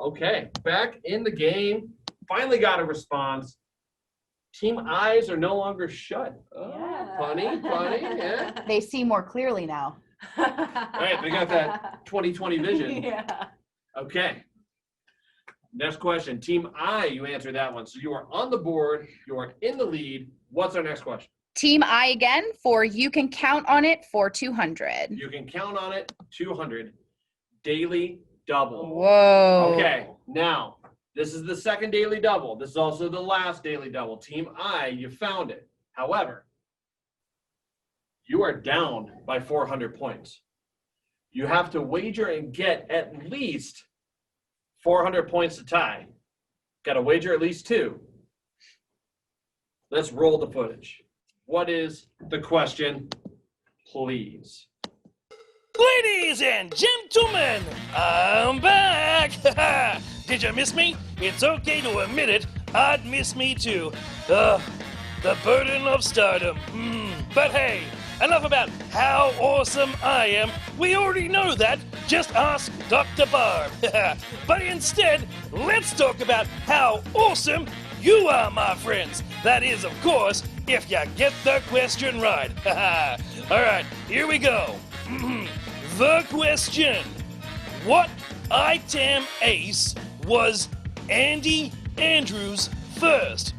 Okay. Back in the game. Finally got a response. Team eyes are no longer shut. Oh, Yeah. funny, yeah. They see more clearly now. All right, they got that 20/20 vision. Yeah. Okay. Next question. Team I, you answered that one. So you are on the board. You are in the lead. What's our next question? Team I again for you can count on it for 200. You can count on it. 200. Daily double. Whoa. Okay. Now, this is the second daily double. This is also the last daily double. Team I, you found it. However, you are down by 400 points. You have to wager and get at least 400 points to tie. Got to wager at least 2. Let's roll the footage. What is the question, please? Ladies and gentlemen, I'm back! Did you miss me? It's okay to admit it. I'd miss me too. The burden of stardom. But hey, enough about how awesome I am. We already know that. Just ask Dr. Barb. But instead, let's talk about how awesome you are, my friends. That is, of course, if you get the question right. All right, here we go. The question: what ITAM ace was Andy Andrews first?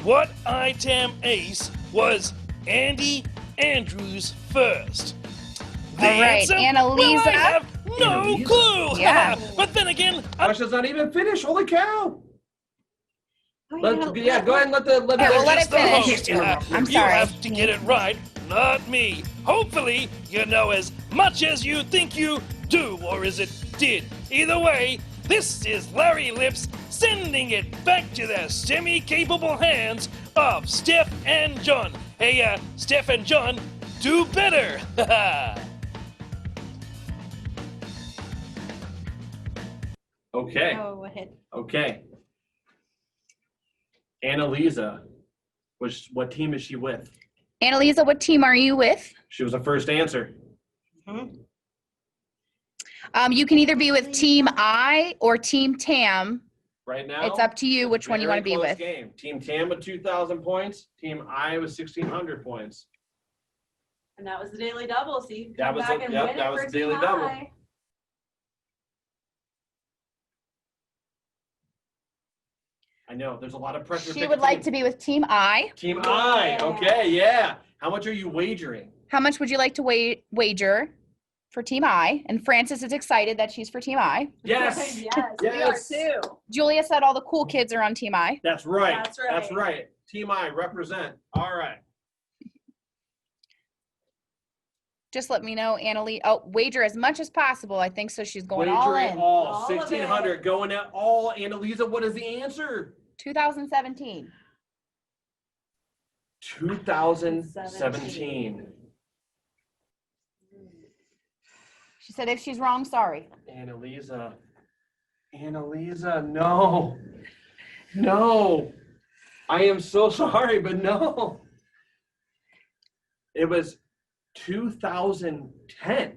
What ITAM ace was Andy Andrews first? The All right, answer? Annalisa. Well, I have no Annalisa? clue. Yeah. But then again, Question's not even finished. Holy cow. Oh, Go ahead and let the Okay, we'll let it just the finish. host. I'm You sorry. have to get it right, not me. Hopefully, you know as much as you think you do, or is it did. Either way, this is Larry Lips sending it back to the semi-capable hands of Steph and John. Hey, Steph and John, do better. Okay. Go ahead. Okay. Annalisa, what team is she with? Annalisa, what team are you with? She was the first answer. You can either be with Team I or Team Tam. Right now, It's up to you which one you want to be very with. close game. Team Tam with 2,000 points. Team I with 1,600 points. And that was the daily double, so you can That come was back the- and yep, win that it was for the daily Team double. I. I know, there's a lot of pressure. She would like to be with Team I. Team I, okay, yeah. How much are you wagering? How much would you like to wager for Team I? And Frances is excited that she's for Team I. Yes, Yes, we are Yes. too. Julia said all the cool kids are on Team I. that's right. That's right. That's right. Team I, represent. All right. Just let me know, Annalie. Oh, wager as much as possible. I think so. She's going all Wagering in. all, All of it. 1,600, going at all. Annalisa, what is the answer? 2017. 2017. She said if she's wrong, sorry. Annalisa, no. No. I am so sorry, but no. It was 2010.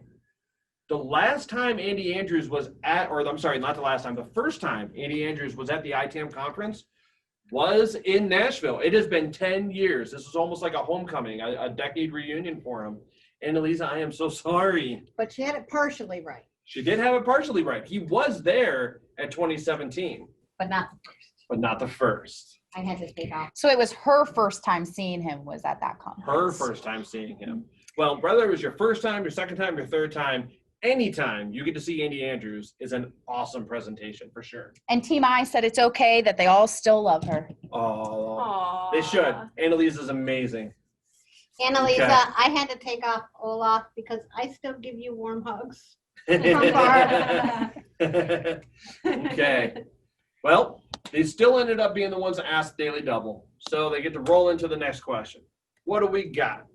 The last time Andy Andrews was at, or I'm sorry, not the last time, the first time Andy Andrews was at the ITAM conference was in Nashville. It has been 10 years. This is almost like a homecoming, a decade reunion for him. Annalisa, I am so sorry. But she had it partially right. She did have it partially right. He was there at 2017, But not but not the first. I had to take off. So it was her first time seeing him was at that conference. Her first time seeing him. Well, whether it was your first time, your second time, your third time, anytime you get to see Andy Andrews is an awesome presentation for sure. And Team I said it's okay that they all still love her. Oh, they should. Annalise is amazing. Annalisa, Okay. I had to take off Olaf because I still give you warm hugs. From Barb. Okay. Well, they still ended up being the ones that asked Daily Double. So they get to roll into the next question. What do we got?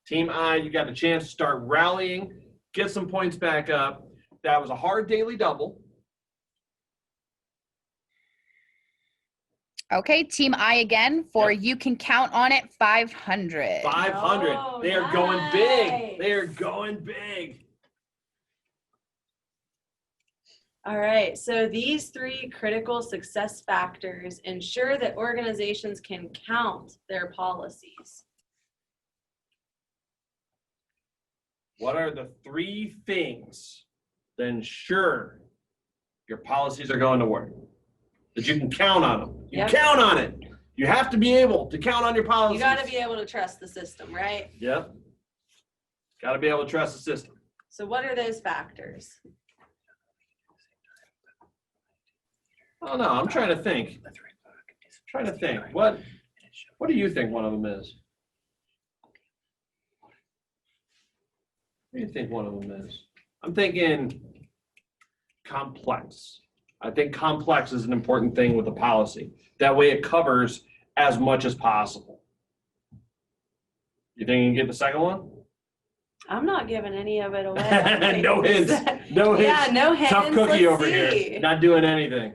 Team I, you got a chance to start rallying, get some points back up. That was a hard Daily Double. Okay, Team I again for Yep. you can count on it 500. 500. Oh, They are going big. nice. They are going big. All right, so these 3 critical success factors ensure that organizations can count their policies. What are the 3 things that ensure your policies are going to work? That you can count on them. You Yep. count on it. You have to be able to count on your policies. You got to be able to trust the system, right? Yep. Got to be able to trust the system. So what are those factors? Oh no, I'm trying to think. What do you think one of them is? What do you think one of them is? I'm thinking complex. I think complex is an important thing with the policy. That way it covers as much as possible. You think you can get the second one? I'm not giving any of it away. No hints. No hints. Yeah, no hints. Tough cookie Let's over here. see. Not doing anything.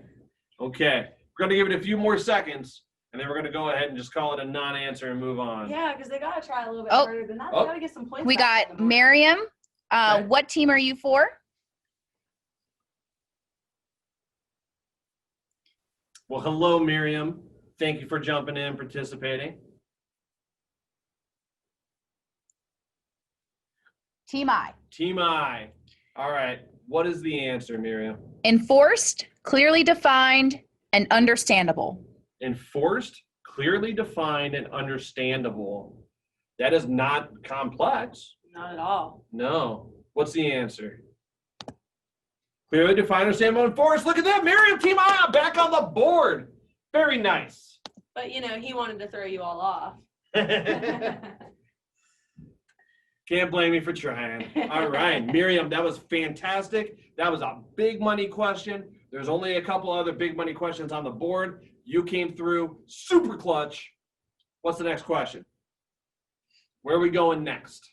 Okay. We're going to give it a few more seconds, and then we're going to go ahead and just call it a non-answer and move on. Yeah, because they got to try a little bit Oh. harder than that. Oh. They got to get some points. We back got on the board. Miriam. Okay. What team are you for? Well, hello, Miriam. Thank you for jumping in, participating. Team I. Team I. All right. What is the answer, Miriam? Enforced, clearly defined, and understandable. Enforced, clearly defined, and understandable. That is not complex. Not at all. No. What's the answer? Clearly defined, understandable, enforced. Look at that, Miriam. Team I back on the board. Very nice. But you know, he wanted to throw you all off. Can't blame me for trying. All right, Miriam, that was fantastic. That was a big money question. There's only a couple other big money questions on the board. You came through super clutch. What's the next question? Where are we going next?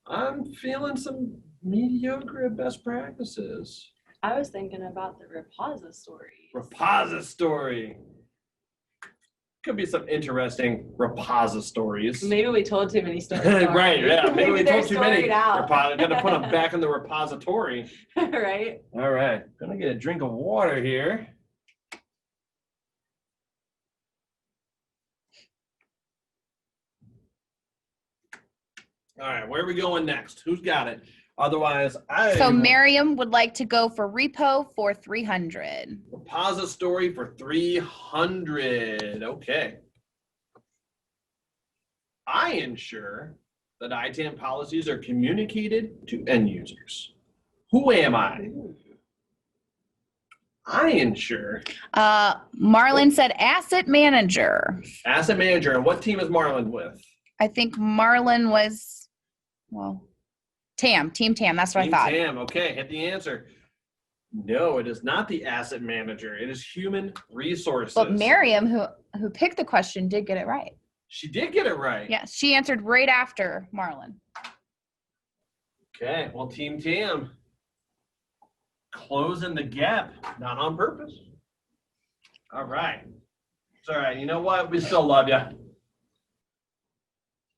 I'm feeling some mediocre at best practices. I was thinking about the repository. Repository. Could be some interesting repositories. Maybe we told too many stories. Right, yeah. Maybe we they're told too many. storied out. Got to put them back in the repository. Right? All right. Gonna get a drink of water here. All right, where are we going next? Who's got it? Otherwise, So Miriam would like to go for repo for 300. repository for 300. Okay. I ensure that ITAM policies are communicated to end users. Who am I? I ensure. Marlon said asset manager. Asset manager. And what team is Marlon with? I think Marlon was, well, Team Tam. That's what Team I thought. TAM. Okay, hit the answer. No, it is not the asset manager. It is human resources. But Miriam, who picked the question, did get it right. She did get it right. Yes, she answered right after Marlon. Okay, well, Team TAM closing the gap, not on purpose. All right. It's all right. You know what? We still love you.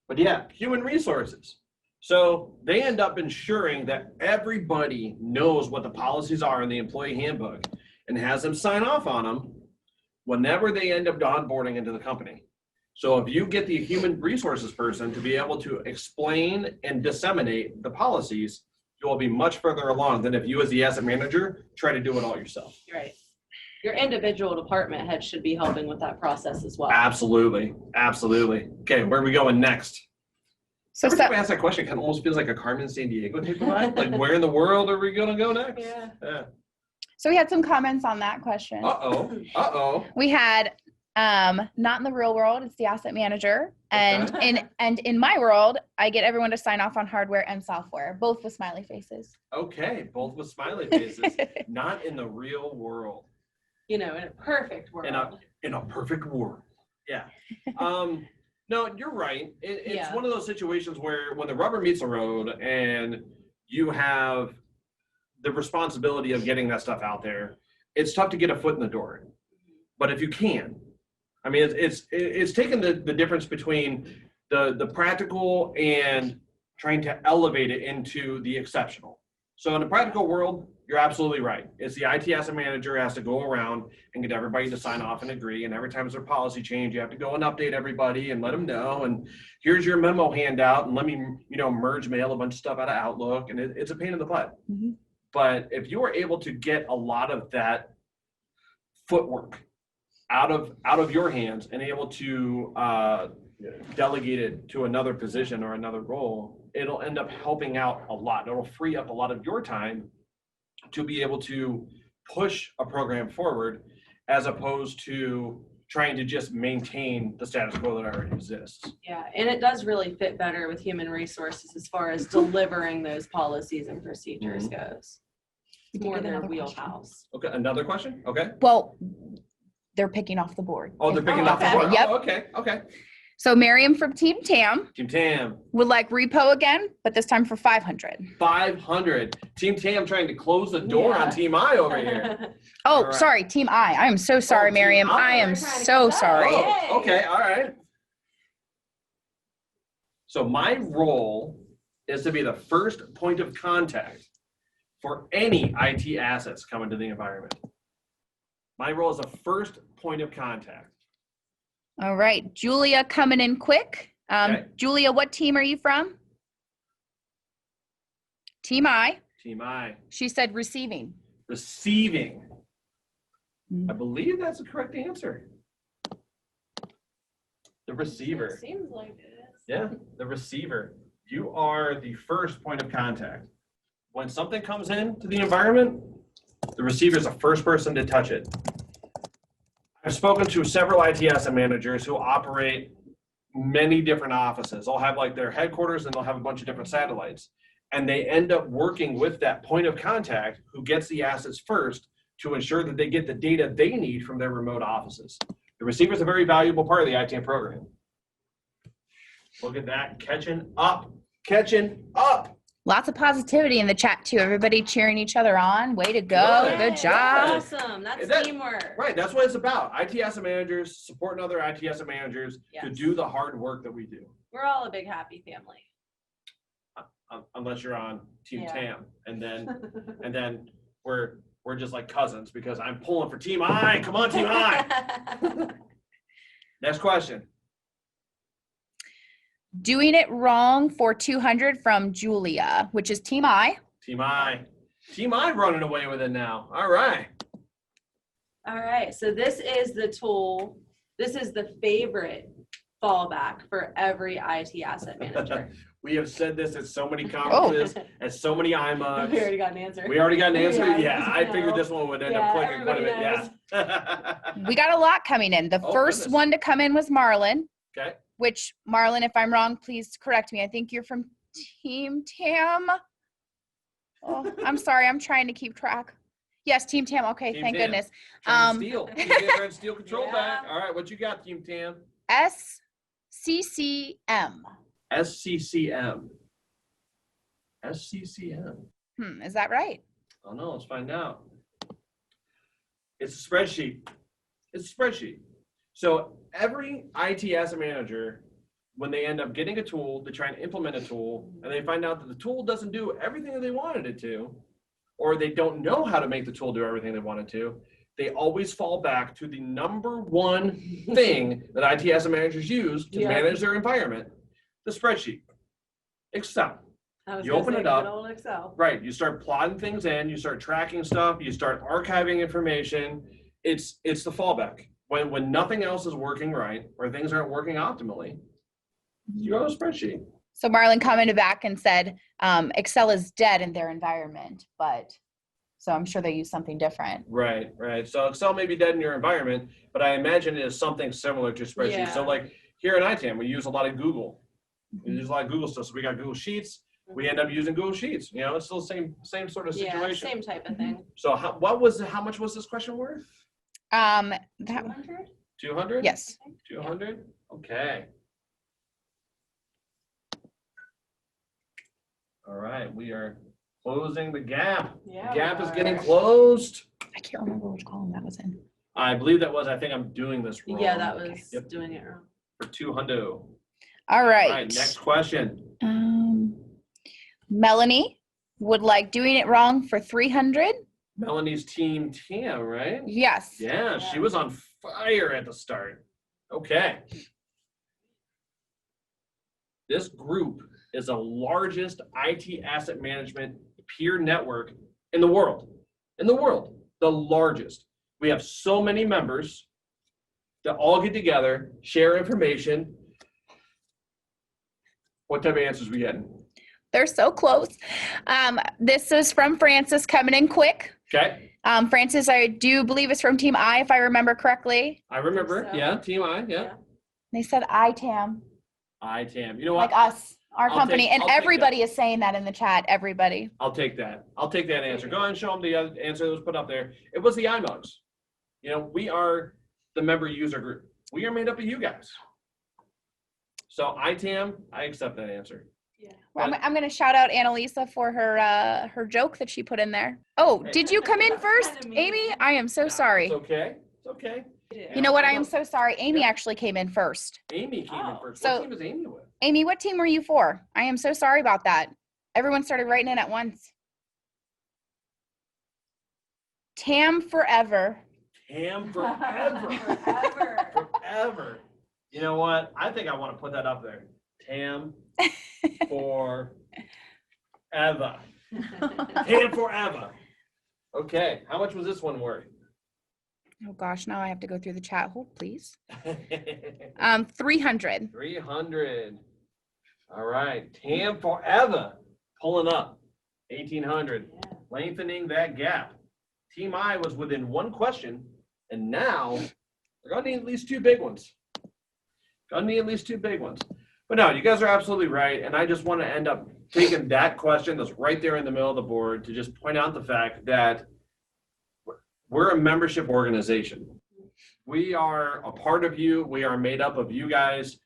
But yeah, human resources. So they end up ensuring that everybody knows what the policies are in the employee handbook and has them sign off on them whenever they end up onboarding into the company. So if you get the human resources person to be able to explain and disseminate the policies, you will be much further along than if you as the asset manager try to do it all yourself. Right. Your individual department head should be helping with that process as well. Absolutely. Absolutely. Okay, where are we going next? So, Every time I ask that question, it kind of almost feels like a Carmen Sandiego type of vibe. Like, where in the world are we going to go next? Yeah. so we had some comments on that question. Uh-oh. We had not in the real world, it's the asset manager. And in my world, I get everyone to sign off on hardware and software, both with smiley faces. Okay, both with smiley faces. Not in the real world. You know, in a perfect world. In a perfect world. Yeah. No, you're right. It's one of those situations where when the rubber meets the road and you have the responsibility of getting that stuff out there, it's tough to get a foot in the door. But if you can, I mean, it's taken the difference between the practical and trying to elevate it into the exceptional. So in the practical world, you're absolutely right. It's the IT asset manager has to go around and get everybody to sign off and agree. And every time there's a policy change, you have to go and update everybody and let them know. And here's your memo handout, and let me, merge mail a bunch of stuff out of Outlook. And it's a pain in the butt. Mhm. But if you are able to get a lot of that footwork out of your hands and able to delegate it to another position or another role, it'll end up helping out a lot. It'll free up a lot of your time to be able to push a program forward as opposed to trying to just maintain the status quo that already exists. Yeah, and it does really fit better with human resources as far as delivering those policies and procedures goes. It's more their wheelhouse. Okay, another question? Okay. Well, they're picking off the board. Oh, they're picking off the board. Yep. Oh, okay. So Miriam from Team TAM Team TAM. would like repo again, but this time for 500. 500. Team TAM trying to close the door on Team I over here. Oh, All right. sorry, Team I. I am so sorry, Team Miriam. I. I am We're trying to so catch up. sorry. Oh, okay, all right. So my role is to be the first point of contact for any IT assets coming to the environment. My role is the first point of contact. All right, Julia coming in quick. Okay. Julia, what team are you from? Team I. Team I. She said receiving. Receiving. I believe that's the correct answer. The receiver. It seems like it is. Yeah, the receiver. You are the first point of contact. When something comes into the environment, the receiver is the first person to touch it. I've spoken to several IT asset managers who operate many different offices. They'll have like their headquarters and they'll have a bunch of different satellites. And they end up working with that point of contact who gets the assets first to ensure that they get the data they need from their remote offices. The receiver is a very valuable part of the ITAM program. Look at that, catching up. Lots of positivity in the chat too. Everybody cheering each other on. Way to go. Good. Good job. Awesome. That's That- teamwork. Right, that's what it's about. IT asset managers supporting other IT asset managers to Yes. do the hard work that we do. We're all a big happy family. Unless you're on Team Yeah. TAM, and then we're just like cousins because I'm pulling for Team I. Come on, Team I. Next question. Doing it wrong for 200 from Julia, which is Team I. Team I. Team I running away with it now. All right. All right, so this is the tool. This is the favorite fallback for every IT asset manager. We have said this at so many conferences, at so many We IMUGs. already got an answer. We already got an answer? Yeah, Yeah, I no. figured this one would end up Yeah, clicking quite a bit. everybody Yeah. We got a lot coming in. The Oh, first goodness. one to come in was Marlon, Okay. which Marlon, if I'm wrong, please correct me. I think you're from Team TAM. Oh, I'm sorry. I'm trying to keep track. Yes, Team TAM. Okay, Team thank TAM. goodness. Trying to steal. You get trying to steal control Yeah. back. All right, what you got, Team TAM? SCCM. SCCM. SCCM. Is that right? Oh no, let's find out. It's a spreadsheet. It's a spreadsheet. So every IT asset manager, when they end up getting a tool, they try and implement a tool, and they find out that the tool doesn't do everything that they wanted it to, or they don't know how to make the tool do everything they wanted to, they always fall back to the number one thing that IT asset managers use to Yeah. manage their environment, the spreadsheet. Excel. You open it up. Good old Excel. Right, you start plotting things in, you start tracking stuff, you start archiving information. It's the fallback. When nothing else is working right or things aren't working optimally, you have a spreadsheet. So Marlon commented back and said, Excel is dead in their environment, but, so I'm sure they use something different. Right. So Excel may be dead in your environment, but I imagine it is something similar to spreadsheets. Yeah. So like here in ITAM, we use a lot of Google. We use a lot of Google stuff. So we got Google Sheets. We end up using Google Sheets. It's still the same sort of situation. Yeah, same type of thing. So how much was this question worth? That, 200? 200? yes. 200? Okay. All right, we are closing the gap. Yeah, The gap we is getting are. closed. I can't remember which column that was in. I believe that was, I think I'm doing this wrong. Yeah, that was Yep. doing it wrong. For 200. All All right. right, next question. Melanie would like doing it wrong for 300. Melanie's team Tam, right? Yes. Yeah, she was on fire at the start. Okay. This group is the largest IT asset management peer network in the world. The largest. We have so many members that all get together, share information. What type of answers we getting? They're so close. This is from Francis coming in quick. Okay, Francis, I do believe it's from Team I, if I remember correctly. I remember. So. Yeah, Team I. Yeah, They said ITAM, ITAM. You know what? like us, our I'll company. take- And I'll take everybody is saying that in the chat, everybody. I'll take that. I'll take that answer. Go ahead and show them the other answer that was put up there. It was the IMUGs. We are the member user group. We are made up of you guys. So ITAM, I accept that answer. Well, I'm going to shout out Annalisa for her joke that she put in there. Oh, did you come in That's first, kinda mean. Amy? I am so It's sorry. okay. It's okay. You know what? I am so sorry. Amy actually came in first. Amy came in Oh. first. So- What team is Amy with? Amy, what team were you for? I am so sorry about that. Everyone started writing in at once. Tam forever. Tam forever. Forever. Forever. You know what? I think I want to put that up there. Tam forever. Tam forever. Okay. How much was this one worth? Oh gosh, now I have to go through the chat. Hold please. 300. 300. All right. Tam forever. Pulling up. 1800. Yeah. Lengthening that gap. Team I was within one question, and now they're going to need at least two big ones. But no, you guys are absolutely right, and I just want to end up taking that question that's right there in the middle of the board to just point out the fact that we're a membership organization. We are a part of you. We are made up of you guys.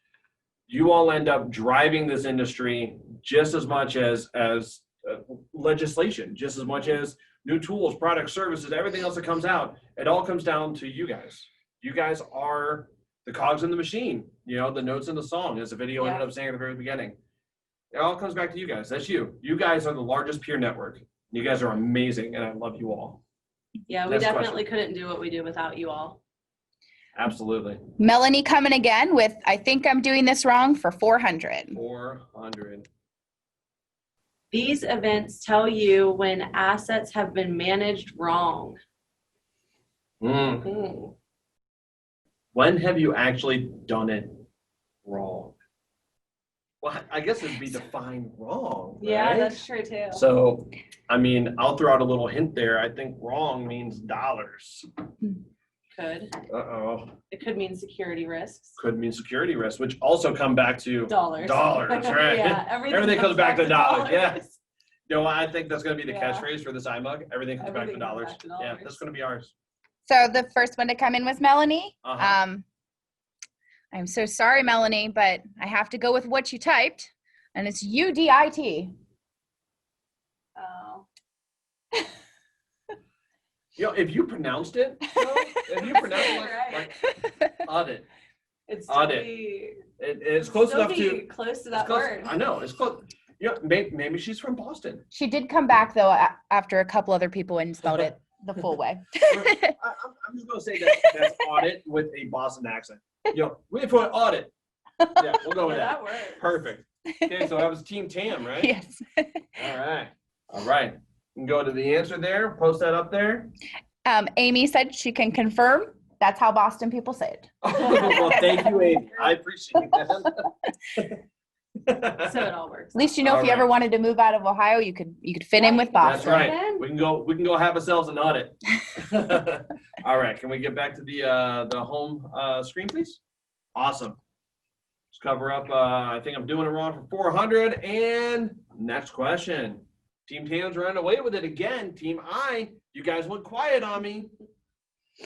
You all end up driving this industry just as much as legislation, just as much as new tools, products, services, everything else that comes out. It all comes down to you guys. You guys are the cogs in the machine, the notes in the song, as the video ended up saying at the very beginning. It all comes back to you guys. That's you. You guys are the largest peer network. You guys are amazing, and I love you all. Yeah, we Next definitely couldn't do what we do without you all. Absolutely. Melanie coming again with, I think I'm doing this wrong for 400. 400. These events tell you when assets have been managed wrong. When have you actually done it wrong? Well, I guess it'd be defined wrong. Yeah, right? that's true too. So, I'll throw out a little hint there. I think wrong means dollars. Could. Uh-oh. It could mean security risks. Could mean security risk, which also come back to Dollars. dollars, right? Yeah, Everything comes back to dollars, yeah. I think that's going to be the Yeah. catchphrase for this IMUG. Everything comes back to Everything comes dollars. back to Yeah, dollars. that's going to be ours. So the first one to come in was Melanie. Uh-huh. I'm so sorry, Melanie, but I have to go with what you typed, and it's UDIT. Oh. If you pronounced it, like audit. It's Audit. totally- It's close still enough be to. close to it's that close- word. I know, it's close. Maybe she's from Boston. She did come back though after a couple other people and spelled it the full way. I'm just going to say that's audit with a Boston accent. Wait for an audit. Yeah, we'll go with Yeah, that. that works. Perfect. Okay, so that was Team Tam, right? Yes. All right. All right. You can go to the answer there, post that up there. Amy said she can confirm. That's how Boston people say it. Well, thank you, Amy. I appreciate that. So it all works. At least you know All if you ever right. wanted to move out of Ohio, you could fit in with That's Boston. right. We can go have ourselves an audit. All right. Can we get back to the home screen, please? Awesome. Let's cover up. I think I'm doing it wrong for 400. And next question. Team Tam's running away with it again. Team I, you guys went quiet on me.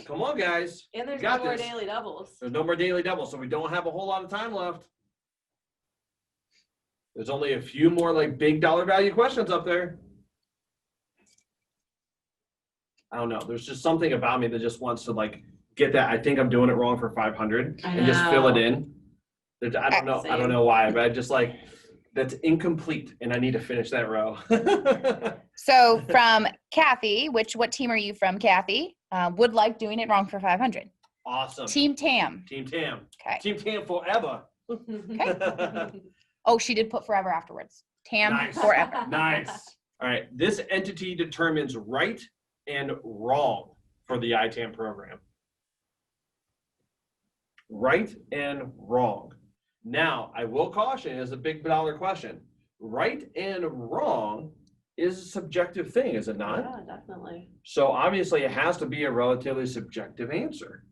Come on, guys. And there's Got no more this. daily doubles. There's no more daily doubles, so we don't have a whole lot of time left. There's only a few more like big dollar value questions up there. I don't know. There's just something about me that just wants to like get that. I think I'm doing it wrong for 500 and just fill it in. I don't know. I don't know why, but I just like that's incomplete and I need to finish that row. So from Kathy, what team are you from, Kathy? Would like doing it wrong for 500. Awesome. Team Tam. Team Tam. Okay. Team Tam forever. Oh, she did put forever afterwards. Tam Nice. forever. Nice. All right. This entity determines right and wrong for the ITAM program. Right and wrong. Now, I will caution, it's a big dollar question. Right and wrong is a subjective thing, is it not? Yeah, definitely. So obviously it has to be a relatively subjective answer.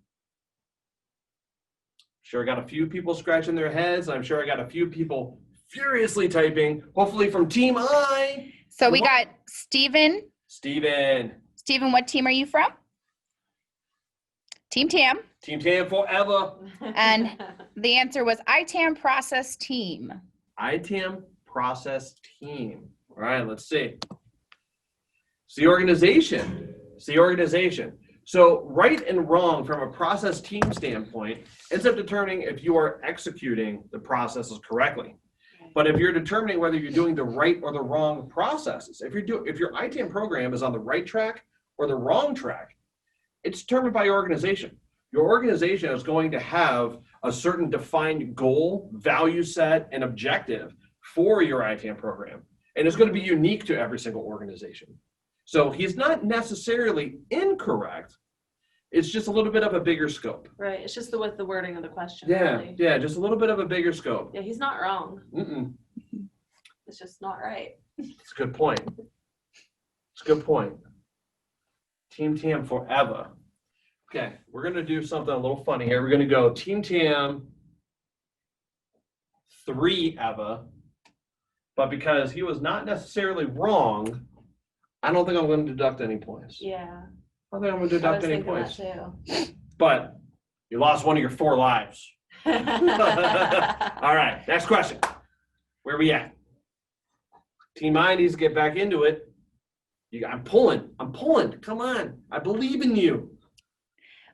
Sure, I got a few people scratching their heads. I'm sure I got a few people furiously typing, hopefully from Team I. So we got Steven. Steven. Steven, what team are you from? Team Tam. Team Tam forever. And the answer was ITAM process team. ITAM process team. All right, let's see. It's the organization. It's the organization. So right and wrong from a process team standpoint ends up determining if you are executing the processes correctly. But if you're determining whether you're doing the right or the wrong processes, if your ITAM program is on the right track or the wrong track, it's determined by your organization. Your organization is going to have a certain defined goal, value set, and objective for your ITAM program. And it's going to be unique to every single organization. So he's not necessarily incorrect. It's just a little bit of a bigger scope. Right. It's just with the wording of the question. Yeah, Really. yeah, just a little bit of a bigger scope. Yeah, he's not wrong. Mm-mm. It's just not right. It's a good point. It's a good point. Team Tam forever. Okay, we're going to do something a little funny here. We're going to go Team Tam 3 Eva, but because he was not necessarily wrong, I don't think I'm going to deduct any points. Yeah. I don't think I'm going to I deduct was any thinking points. that too. But you lost one of your 4 lives. All right, next question. Where are we at? Team I needs to get back into it. I'm pulling. Come on. I believe in you.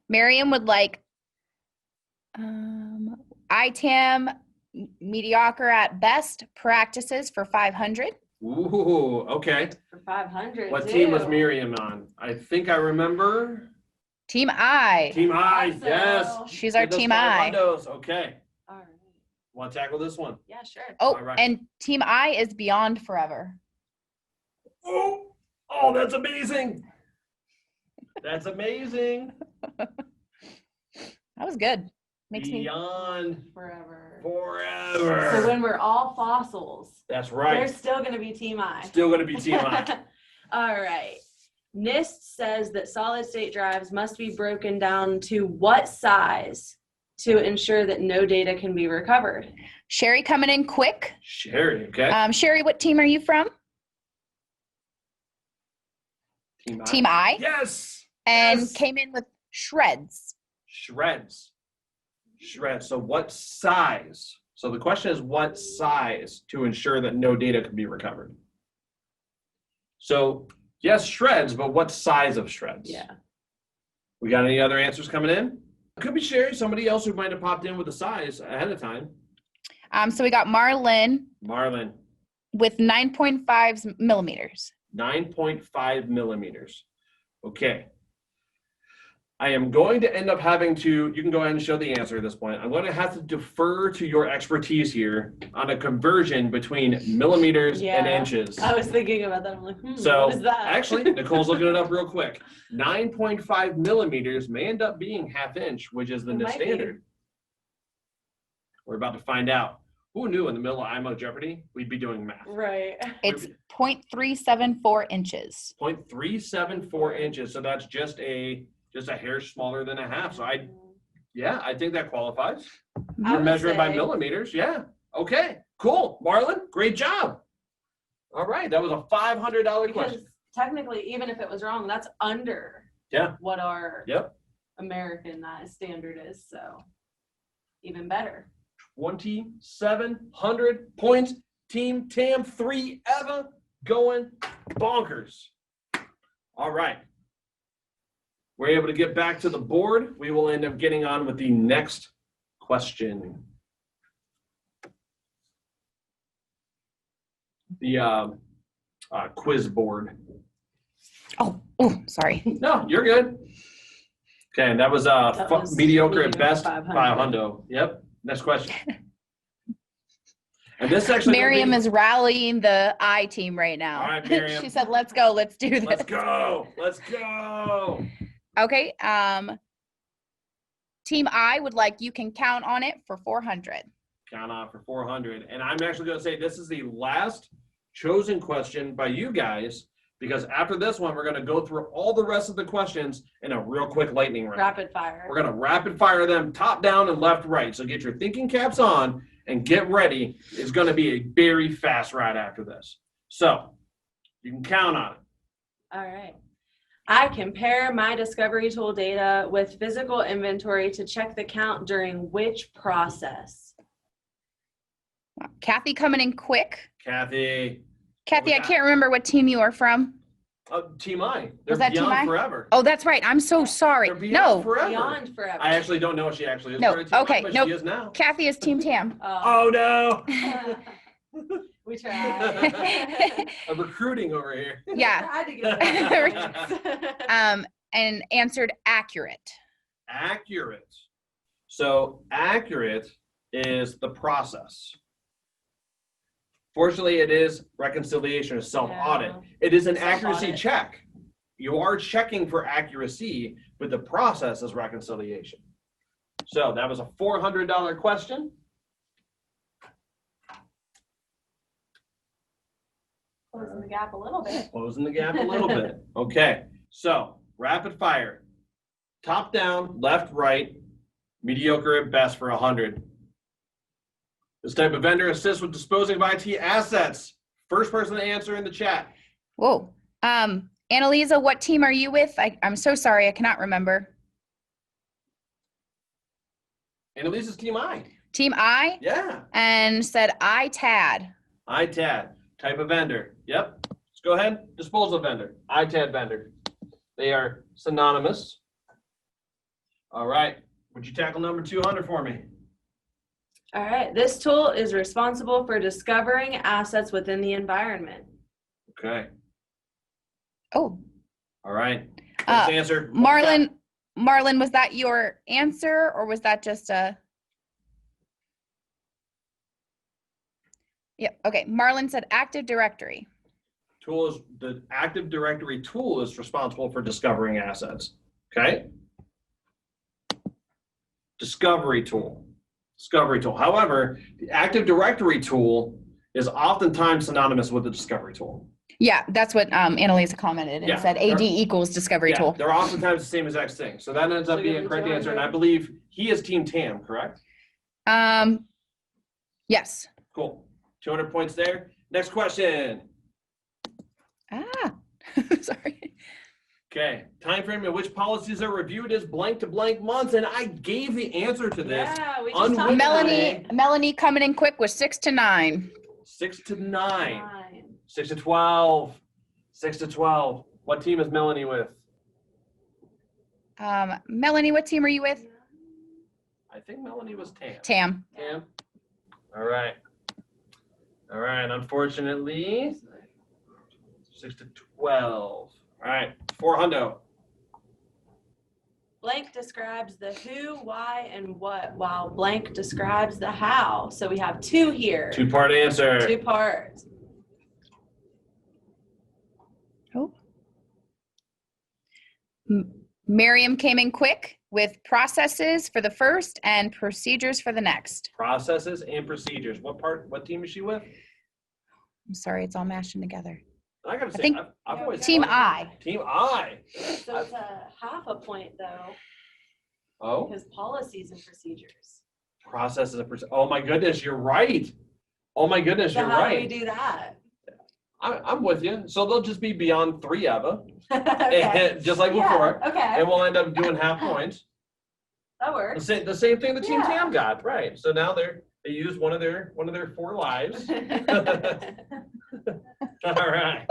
Miriam would like ITAM mediocre at best practices for 500. Ooh, okay. For 500. What too. team was Miriam on? I think I remember. Team I. Team I, Awesome. yes. She's our Get those team I. 500s. Okay. All right. Want to tackle this one? Yeah, sure. Oh, All right. and Team I is beyond forever. Oh, that's amazing. That's amazing. That was good. Makes me. Beyond Forever. forever. So when we're all fossils, That's right. there's still going to be Team I. Still going to be Team I. All right. NIST says that solid state drives must be broken down to what size to ensure that no data can be recovered? Sherry coming in quick. Sherry, okay. Sherry, what team are you from? Team I. Yes. And yes. came in with shreds. Shreds. So what size? So the question is what size to ensure that no data can be recovered? So yes, shreds, but what size of shreds? Yeah. We got any other answers coming in? Could be Sherry, somebody else who might have popped in with the size ahead of time. So we got Marlin Marlin, with 9.5 millimeters. 9.5 millimeters. Okay. I am going to end up having to, you can go ahead and show the answer at this point. I'm going to have to defer to your expertise here on a conversion between millimeters and Yeah. inches. I was thinking about that. I'm like, So what is that? actually, Nicole's looking it up real quick. 9.5 millimeters may end up being half inch, which is the It new might be. standard. We're about to find out. Who knew in the middle of IMUG Jeopardy, we'd be doing math. Right. It's 0.374 inches. 0.374 inches. So that's just a hair smaller than a half. So I think that qualifies. I You're would measuring by say- millimeters. Yeah. Okay, cool. Marlon, great job. All right, that was a $500 Because question. technically, even if it was wrong, that's under what our American standard is. So even better. 2,700 points. Team Tam 3 ever going bonkers. All right. We're able to get back to the board. We will end up getting on with the next question. The quiz board. Oh, sorry. No, you're good. Okay, and that was That was mediocre at mediocre best, 500. 500. Yep. Next question. And this actually. Miriam is rallying the I team right now. All right, Miriam. She said, let's go, let's do this. Let's go. Let's go. Okay, Team I would like you can count on it for 400. Count on for 400. And I'm actually going to say this is the last chosen question by you guys, because after this one, we're going to go through all the rest of the questions in a real quick lightning round. Rapid fire. We're going to rapid fire them top down and left, right. So get your thinking caps on and get ready. It's going to be a very fast ride after this. So you can count on it. All right. I compare my discovery tool data with physical inventory to check the count during which process? Kathy coming in quick. Kathy. Kathy, I can't remember what team you are from. Team I. They're Was that Team beyond I? forever. Oh, that's right. I'm so sorry. They're beyond No, forever. Beyond forever. I actually don't know if she actually is. No, part of Team I, okay, but nope. she is now. Kathy is Team Tam. Oh, no. We tried. I'm recruiting over here. Yeah. Tried to get And answered accurate. Accurate. So accurate is the process. Fortunately, it is reconciliation or self-audit. Yeah. It is an accuracy Self-audit. check. You are checking for accuracy, but the process is reconciliation. So that was a $400 question. Closing the gap a little bit. Closing the gap a little bit. Okay, so rapid fire. Top down, left, right, mediocre at best for 100. This type of vendor assists with disposing of IT assets. First person to answer in the chat. Whoa. Annalisa, what team are you with? I'm so sorry. I cannot remember. Annalisa's Team I. Team I? Yeah. And said ITAD. ITAD, type of vendor. Yep. Let's go ahead. Disposal vendor. ITAD vendor. They are synonymous. All right. Would you tackle number 200 for me? All right. This tool is responsible for discovering assets within the environment. Okay. Oh, All right. First answer. Marlon, was that your answer or was that just a? Yep. Okay. Marlon said Active Directory. The Active Directory tool is responsible for discovering assets. Okay. Discovery tool. However, the Active Directory tool is oftentimes synonymous with the discovery tool. Yeah, that's what Annalisa commented and Yeah. said AD equals discovery Yeah, tool. they're oftentimes the same exact thing. So that ends up So being give a him correct answer. And 200. I believe he is Team Tam, correct? Yes. Cool. 200 points there. Next question. Sorry. Okay. Time frame in which policies are reviewed as blank to blank months. And I gave the answer to this. Yeah, we just talked Unwittingly. about Melanie coming in quick was 6 to 9. 6 to it. 9. 6 to 12. 6 to 12. What team is Melanie with? Melanie, what team are you with? I think Melanie was Tam. Tam. Tam? All right. All right. Unfortunately, 6 to 12. All right. 400. blank describes the who, why, and what, while blank describes the how. So we have two here. Two-part answer. Two parts. Miriam came in quick with processes for the first and procedures for the next. Processes and procedures. What team is she with? I'm sorry, it's all mashing together. I gotta say, think I've always Team thought- I. Team I. So it's a half a point though, Oh, because policies and procedures. processes and oh my goodness, you're right. Oh my goodness, So you're how do we right. do that? I'm with you. So they'll just be beyond 3 Eva, Okay. just like Yeah, before, okay, and we'll end up doing half points. that works. The same thing the Team Yeah. Tam got, right? So now they use one of their 4 lives. All right.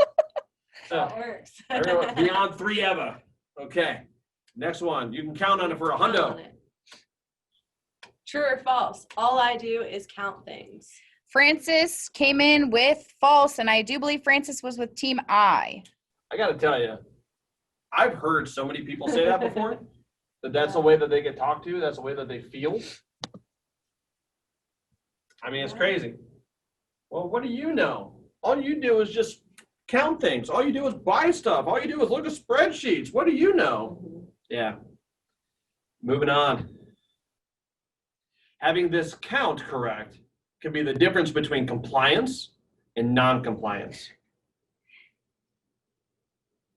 So That works. everyone beyond 3 Eva. Okay. Next one. You can count on it for a Count hundo. on it. True or false? All I do is count things. Francis came in with false, and I do believe Francis was with Team I. I got to tell you, I've heard so many people say that before. That's the way that they get talked to. That's the way that they feel. I mean, it's crazy. Well, what do you know? All you do is just count things. All you do is buy stuff. All you do is look at spreadsheets. What do you know? Yeah. Moving on. Having this count correct can be the difference between compliance and non-compliance.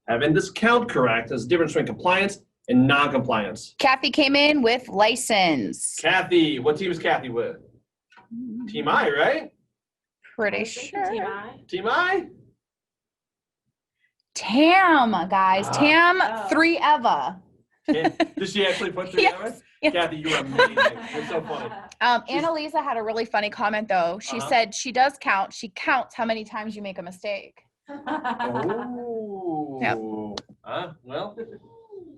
Having this count correct is the difference between compliance and non-compliance. Kathy came in with license. Kathy, what team is Kathy with? Team I, right? Pretty I think sure. Team I. Team I? Tam, guys. Ah. Tam, Oh. 3 Eva. Did she actually put 3 Yes, hours? yes. Kathy, you're amazing. You're so funny. Annalisa had a really funny comment, though. She said she does count. She counts how many times you make a mistake. Oh. Yep. Well,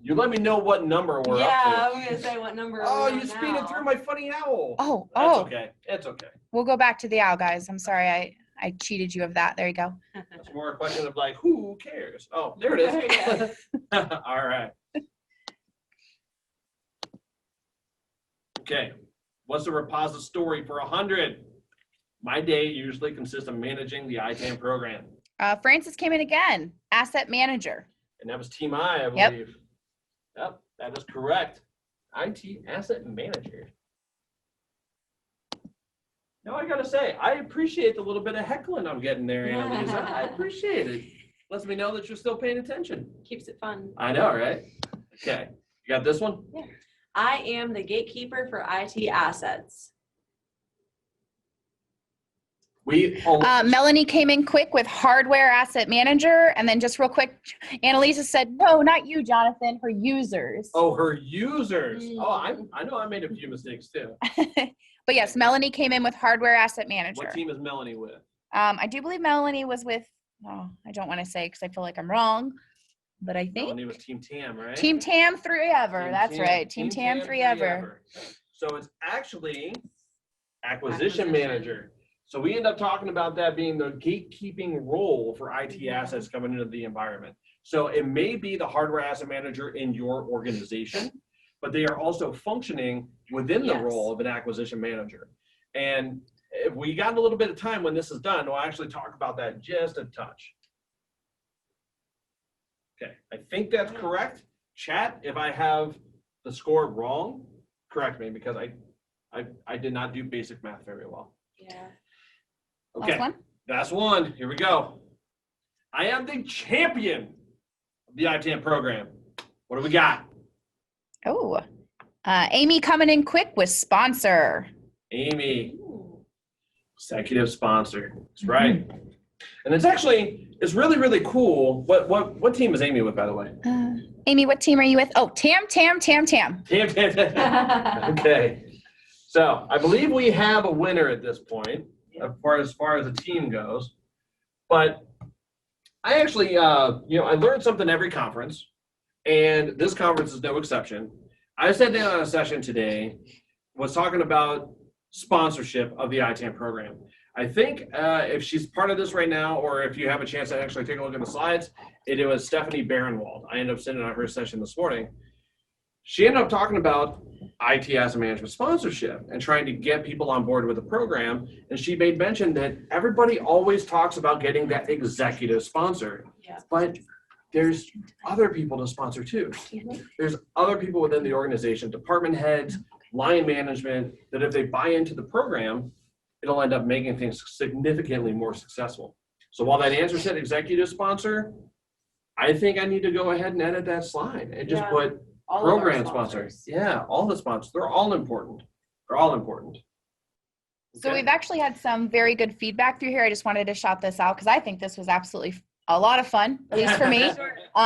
you let me know what number we're Yeah, up I'm gonna say what number. to. Oh, we're you on speeded now. through my funny owl. Oh, That's oh. okay. It's okay. We'll go back to the owl, guys. I'm sorry. I cheated you of that. There you go. It's more a question of like, who cares? Oh, there it is. All right. Okay. What's the repository for 100? My day usually consists of managing the ITAM program. Francis came in again. Asset manager. And that was Team I Yep. believe. Yep, that is correct. IT asset manager. Now I gotta say, I appreciate the little bit of heckling I'm getting there, Annalisa. I appreciate it. Lets me know that you're still paying attention. Keeps it fun. I know, right? Okay, you got this one? I am the gatekeeper for IT assets. Melanie came in quick with hardware asset manager. And then just real quick, Annalisa said, no, not you, Jonathan, her users. Oh, her users. Oh, I know I made a few mistakes too. But yes, Melanie came in with hardware asset manager. What team is Melanie with? I do believe Melanie was with, oh, I don't want to say because I feel like I'm wrong, but I think Melanie was Team Tam, right? Team Tam 3 Ever. Team That's Tam- right. Team Tam 3 Ever. So it's actually acquisition manager. So we end up talking about that being the gatekeeping role for IT assets coming into the environment. So it may be the hardware asset manager in your organization, but they are also functioning within the Yes. role of an acquisition manager. And if we got a little bit of time when this is done, we'll actually talk about that just a touch. Okay, I think that's correct. Chat, if I have the score wrong, correct me because I did not do basic math very well. Yeah. Okay, Last one. that's one. Here we go. I am the champion of the ITAM program. What do we got? Oh, Amy coming in quick with sponsor. Amy, executive sponsor. That's right. And it's really, really cool. What team is Amy with, by the way? Amy, what team are you with? Oh, Tam. Tam. Okay. So I believe we have a winner at this point, as far as the team goes. But I actually, I learned something every conference, and this conference is no exception. I sat down on a session today, was talking about sponsorship of the ITAM program. I think if she's part of this right now, or if you have a chance to actually take a look at the slides, it was Stephanie Barenwald. I ended up sitting on her session this morning. she ended up talking about IT asset management sponsorship and trying to get people on board with the program. And she made mention that everybody always talks about getting that executive sponsor, Yeah. but there's other people to sponsor too. There's other people within the organization, department heads, line management, that if they buy into the program, it'll end up making things significantly more successful. So while that answer said executive sponsor, I think I need to go ahead and edit that slide and just put All of our program sponsors. Yeah, all the sponsors. They're all important. They're all important. So Okay. we've actually had some very good feedback through here. I just wanted to shout this out because I think this was absolutely a lot of fun, at least for me.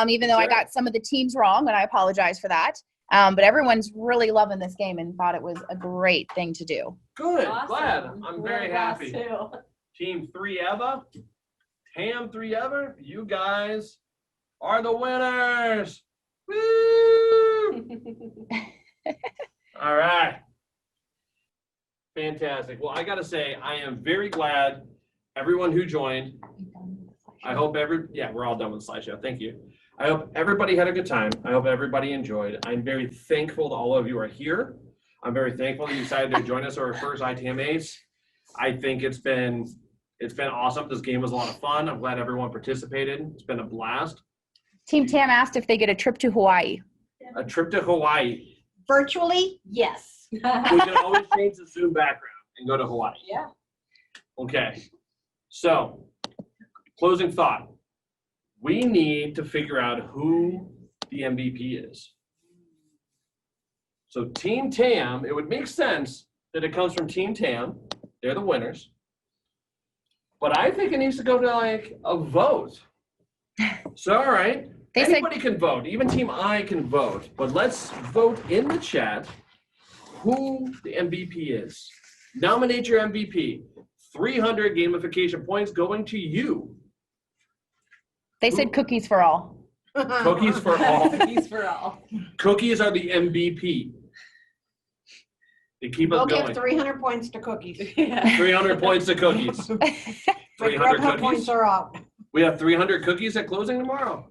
Even though I got some of the teams wrong, and I apologize for that. But everyone's really loving this game and thought it was a great thing to do. Good. Awesome. Glad. I'm We're very glad happy. too. Team 3EVA, TAM 3EVA, you guys are the winners. Woo! All right. Fantastic. Well, I got to say, I am very glad everyone who joined. I hope we're all done with the slideshow. Thank you. I hope everybody had a good time. I hope everybody enjoyed. I'm very thankful that all of you are here. I'm very thankful that you decided to join us for our first ITAM ACE. I think it's been awesome. This game was a lot of fun. I'm glad everyone participated. It's been a blast. Team Tam asked if they get a trip to Hawaii. A trip to Hawaii. Virtually? Yes. We can always change the Zoom background and go to Hawaii. Yeah. Okay. So, closing thought. We need to figure out who the MVP is. So Team TAM, it would make sense that it comes from Team TAM. They're the winners. But I think it needs to go to like a vote. So, all right. They said- Anybody can vote. Even Team I can vote. But let's vote in the chat who the MVP is. Nominate your MVP. 300 gamification points going to you. They said cookies for all. Cookies for all. Cookies for all. Cookies are the MVP. They keep We'll us give going. 300 points to cookies. Yeah. 300 points to cookies. But 300 Grubhub points cookies. are out. We have 300 cookies at closing tomorrow.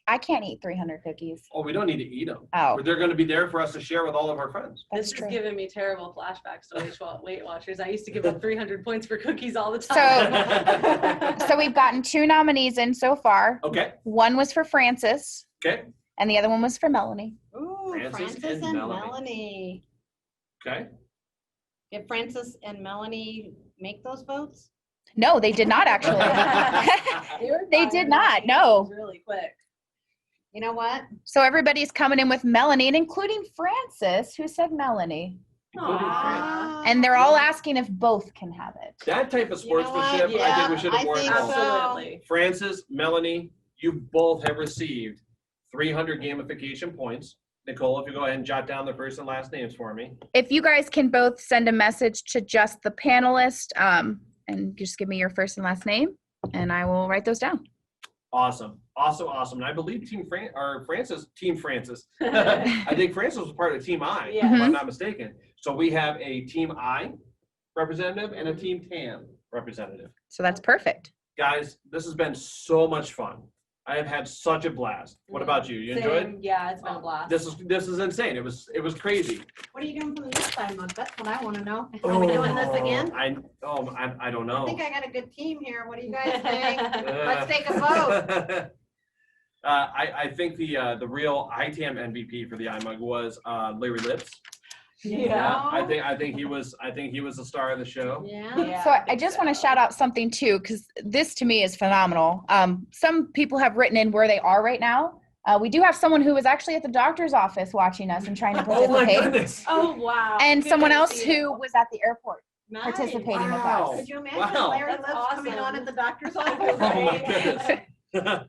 I can't eat 300 cookies. Oh, we don't need to eat them. Oh, They're going to be there for us to share with all of our friends. that's This is true. giving me terrible flashbacks to Weight Watchers. I used to give up 300 points for cookies all the time. So we've gotten 2 nominees in so far. Okay. One was for Francis, Okay. and the other one was for Melanie. Ooh, Francis Francis and and Melanie. Melanie. Okay. Did Francis and Melanie make those votes? No, they did not actually. They did not, no. Really quick. You know what? So everybody's coming in with Melanie, and including Francis, who said Melanie. Including Fran. Ah. And they're all asking if both can have it. That type of You know what? sportsmanship, I think we should have I worked think on. so. Absolutely. Francis, Melanie, you both have received 300 gamification points. Nicole, if you go ahead and jot down the first and last names for me. If you guys can both send a message to just the panelist, and just give me your first and last name, and I will write those down. Awesome. And I believe Team Francis. I think Francis was part of Team I, Yeah. if I'm not mistaken. So we have a Team I representative and a Team TAM representative. So that's perfect. Guys, this has been so much fun. I have had such a blast. What about you? You enjoyed? Same. Yeah, it's been a blast. This is insane. It was crazy. What are you doing for the next time, Mug? That's what I want to know. Are we doing this again? I don't I know. think I got a good team here. What do you guys think? Let's take a vote. I think the real ITAM MVP for the IMUG was Larry Lips. Yeah. I think he was the star of the show. Yeah. Yeah, So I think just so. want to shout out something too, because this to me is phenomenal. Some people have written in where they are right now. We do have someone who was actually at the doctor's office watching us and trying to Oh my participate. goodness. Oh, wow. And Good someone to else see who you. was at the airport Nice. participating with Wow. us. Could you imagine Wow. Larry That's Lips coming on awesome. at the doctor's Oh office? my goodness.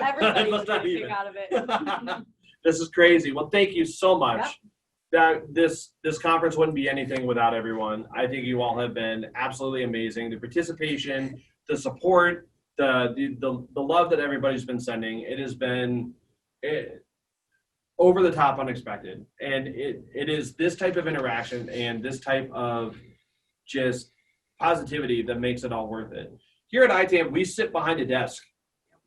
Everybody was Let's not a even. kick out of it. This is crazy. Well, thank you so much. That this conference wouldn't be anything without everyone. I think you all have been absolutely amazing. The participation, the support, the love that everybody's been sending. It has been over the top unexpected. And it is this type of interaction and this type of just positivity that makes it all worth it. Here at ITAM, we sit behind a desk.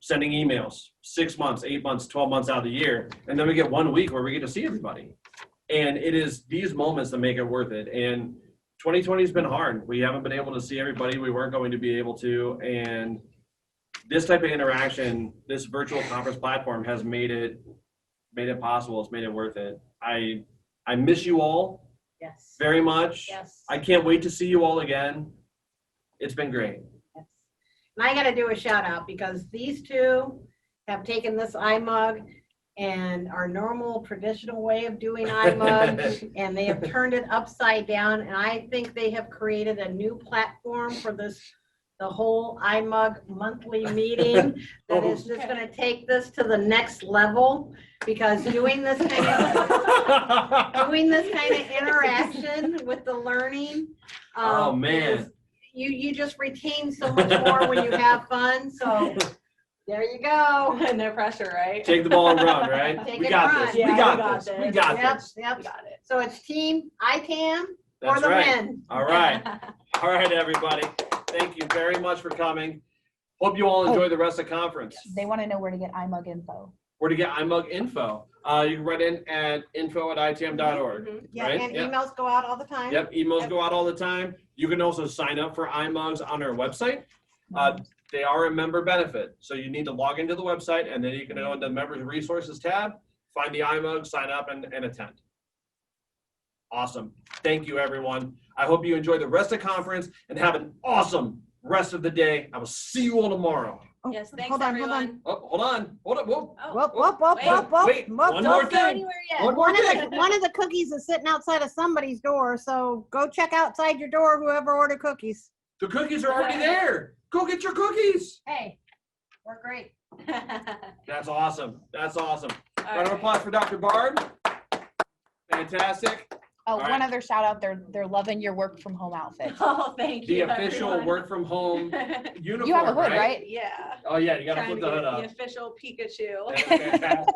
sending emails 6 months, 8 months, 12 months out of the year. And then we get 1 week where we get to see everybody. And it is these moments that make it worth it. And 2020 has been hard. We haven't been able to see everybody. We weren't going to be able to. And this type of interaction, this virtual conference platform has made it possible. It's made it worth it. I miss you all Yes. very much. Yes. I can't wait to see you all again. It's been great. Yes. And I got to do a shout out because these two have taken this IMUG and our normal traditional way of doing IMUG and they have turned it upside down. And I think they have created a new platform for the whole IMUG monthly meeting that is just going to take this to the next level, because doing this kind of interaction with the learning. Oh man. You just retain so much more when you have fun. So there you go. No pressure, right? Take the ball and run, right? Take We it got and this. run. We Yeah, got this. We this. got Yep, this. yep. Got it. So it's team ITAM for That's the right. win. All right. All right, everybody. Thank you very much for coming. Hope you all enjoy the rest of the conference. They want to know where to get IMUG info. Where to get IMUG info? You can write in at info@itam.org. Mhm. Yeah, Right? and Yep. emails go out all the time. Yep, emails Yep. go out all the time. You can also sign up for IMUGs on our website. They are a member benefit. So you need to log into the website and then you can go into the Members Resources tab, find the IMUG, sign up and attend. Awesome. Thank you, everyone. I hope you enjoy the rest of the conference and have an awesome rest of the day. I will see you all tomorrow. Oh, Yes, thanks, hold on, everyone. Oh, hold on. Hold on. Whoa. Oh, Whoop, whoop, whoop, Wait, whoop, whoop, wait, whoop. one more don't go thing. anywhere yet. One more thing. One of the cookies is sitting outside of somebody's door, so go check outside your door, whoever ordered cookies. The cookies are already there. Go get your cookies. Hey, we're great. That's awesome. That's awesome. All Round of right. applause for Dr. Bard. Fantastic. Oh, All right. one other shout out. They're loving your work from home outfit. Oh, thank The you. official everyone. work from home uniform, You have a hood, right? right? Yeah. Oh yeah, you gotta Trying put to the get hood up. the official Pikachu. That's fantastic.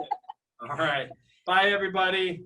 All right. Bye, everybody.